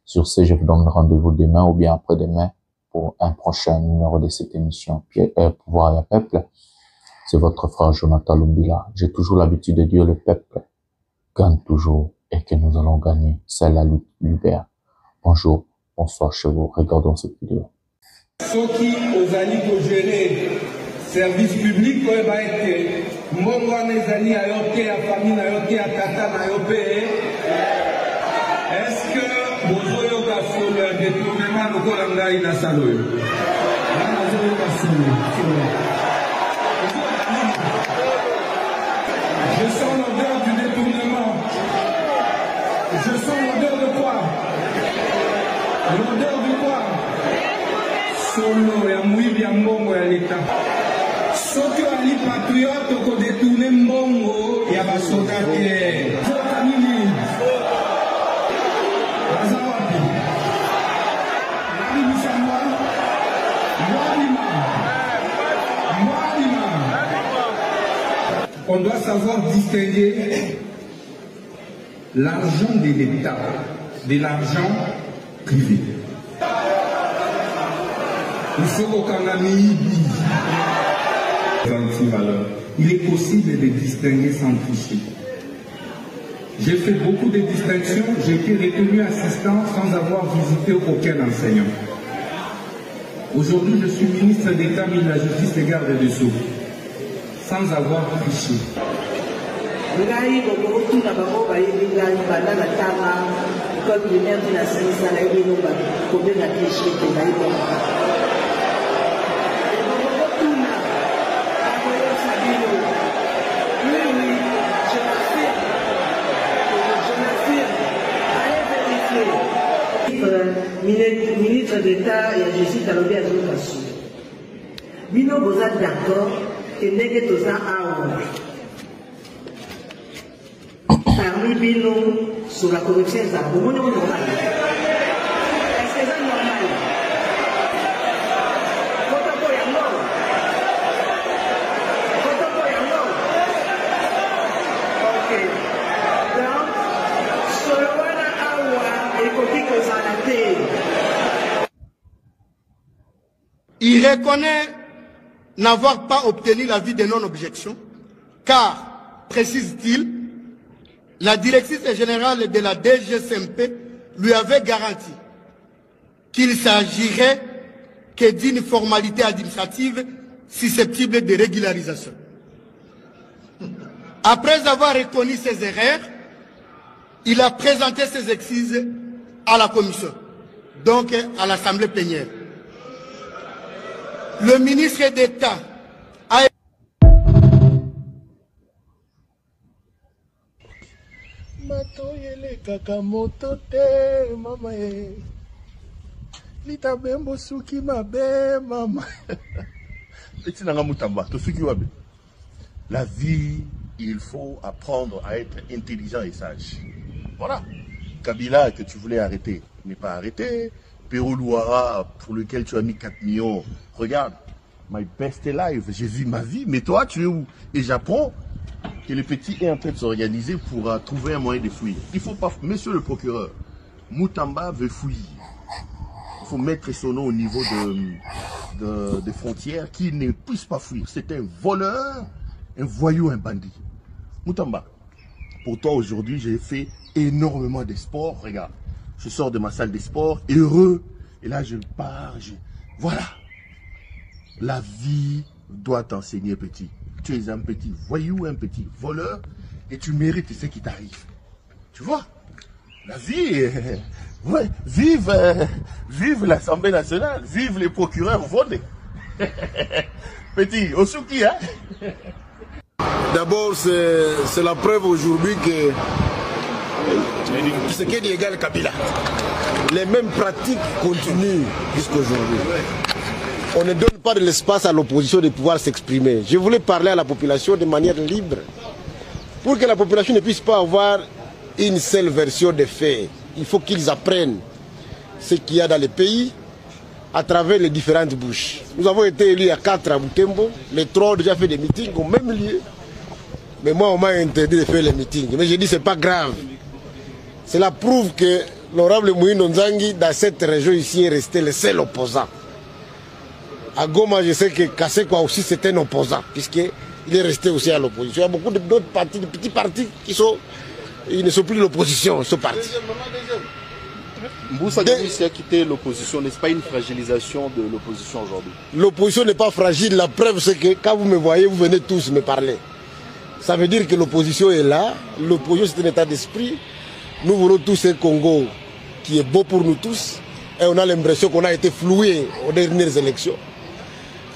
Sur ce, je vous donne rendez-vous demain ou bien après-demain pour un prochain numéro de cette émission. Pouvoir et peuple, c'est votre frère Jonathan Lumbila. J'ai toujours l'habitude de dire le peuple gagne toujours et que nous allons gagner. C'est la lutte libère. Bonjour, bonsoir chez vous. Regardons cette vidéo. Ceux qui ont gérer service public, est-ce que vous avez le détournement de Kolangaï na Saloyo? Je sens l'odeur du détournement. Je sens l'odeur de quoi? L'odeur de quoi? Solo ya mouibi ya mbongo ya l'État. Soki ali patriote ko détourner mbongo ya basoda te. On doit savoir distinguer l'argent de l'État de l'argent privé. Il faut qu'on a mis il est possible de distinguer sans tricher. J'ai fait beaucoup de distinctions, j'ai été retenu assistant sans avoir visité aucun enseignant. Aujourd'hui, je suis ministre d'État, ministre de la Justice et garde des Sceaux, sans avoir triché. Ministre d'État et Justice à l'objet de l'éducation. Bino vous êtes d'accord que n'est que ça parmi Bino sur la corruption, ça vous est-ce que c'est normal? Ok. Donc, sur le Wana Awa et Koki Kozanate. Il reconnaît n'avoir pas obtenu l'avis de non-objection, car, précise-t-il, la directrice générale de la DGCMP lui avait garanti qu'il s'agirait que d'une formalité administrative susceptible de régularisation. Après avoir reconnu ses erreurs, il a présenté ses excuses à la commission, donc à l'Assemblée plénière. Le ministre d'État a... Matoyele kakamoto te mama e lita bembo suki mabe mama petit nanga mutamba to suki wabe. La vie, il faut apprendre à être intelligent et sage. Voilà. Kabila que tu voulais arrêter n'est pas arrêté. Pérou Louara pour lequel tu as mis 4 millions. Regarde, my best life, j'ai vu ma vie, mais toi tu es où? Et j'apprends que le petit est en train de s'organiser pour trouver un moyen de fuir. Il faut pas, monsieur le procureur, Moutamba veut fuir. Il faut mettre son nom au niveau de frontières qui ne puisse pas fuir. C'est un voleur, un voyou, un bandit. Moutamba, pour toi aujourd'hui j'ai fait énormément de sport. Regarde, je sors de ma salle de sport, heureux. Et là, je pars. Voilà. La vie doit t'enseigner, petit. Tu es un petit voyou, un petit voleur, et tu mérites ce qui t'arrive. Tu vois? La vie, ouais, vive l'Assemblée nationale, vive les procureurs votés. Petit, Osuki, hein? D'abord, c'est la preuve aujourd'hui que ce qui est égal Kabila. Les mêmes pratiques continuent jusqu'à aujourd'hui. On ne donne pas de l'espace à l'opposition de pouvoir s'exprimer. Je voulais parler à la population de manière libre. Pour que la population ne puisse pas avoir une seule version des faits. Il faut qu'ils apprennent ce qu'il y a dans le pays à travers les différentes bouches. Nous avons été élus à 4 à Butembo. Les 3 ont déjà fait des meetings au même lieu. Mais moi, on m'a interdit de faire les meetings. Mais j'ai dit, c'est pas grave. Cela prouve que l'honorable Moïno Nzangi, dans cette région ici, est resté le seul opposant. À Goma, je sais que Kassekwa aussi, c'est un opposant, puisqu'il est resté aussi à l'opposition. Il y a beaucoup d'autres partis, de petits partis qui sont... Ils ne sont plus l'opposition, ils sont partis. Mboussa Nyamwisi a quitté l'opposition, n'est-ce pas une fragilisation de l'opposition aujourd'hui? L'opposition n'est pas fragile, la preuve c'est que quand vous me voyez, vous venez tous me parler. Ça veut dire que l'opposition est là, l'opposition c'est un état d'esprit. Nous voulons tous un Congo qui est beau pour nous tous, et on a l'impression qu'on a été floué aux dernières élections.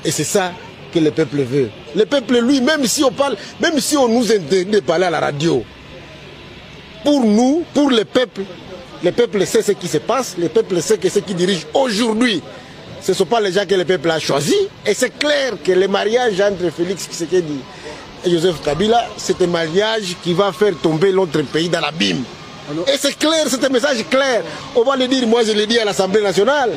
Et c'est ça que le peuple veut. Le peuple, lui, même si on parle, même si on nous interdit de parler à la radio, pour nous, pour le peuple sait ce qui se passe, le peuple sait que ce qui dirige aujourd'hui, ce ne sont pas les gens que le peuple a choisis. Et c'est clair que le mariage entre Félix Tshisekedi et Joseph Kabila, c'est un mariage qui va faire tomber notre pays dans l'abîme. Et c'est clair, c'est un message clair. On va le dire, moi je l'ai dit à l'Assemblée nationale.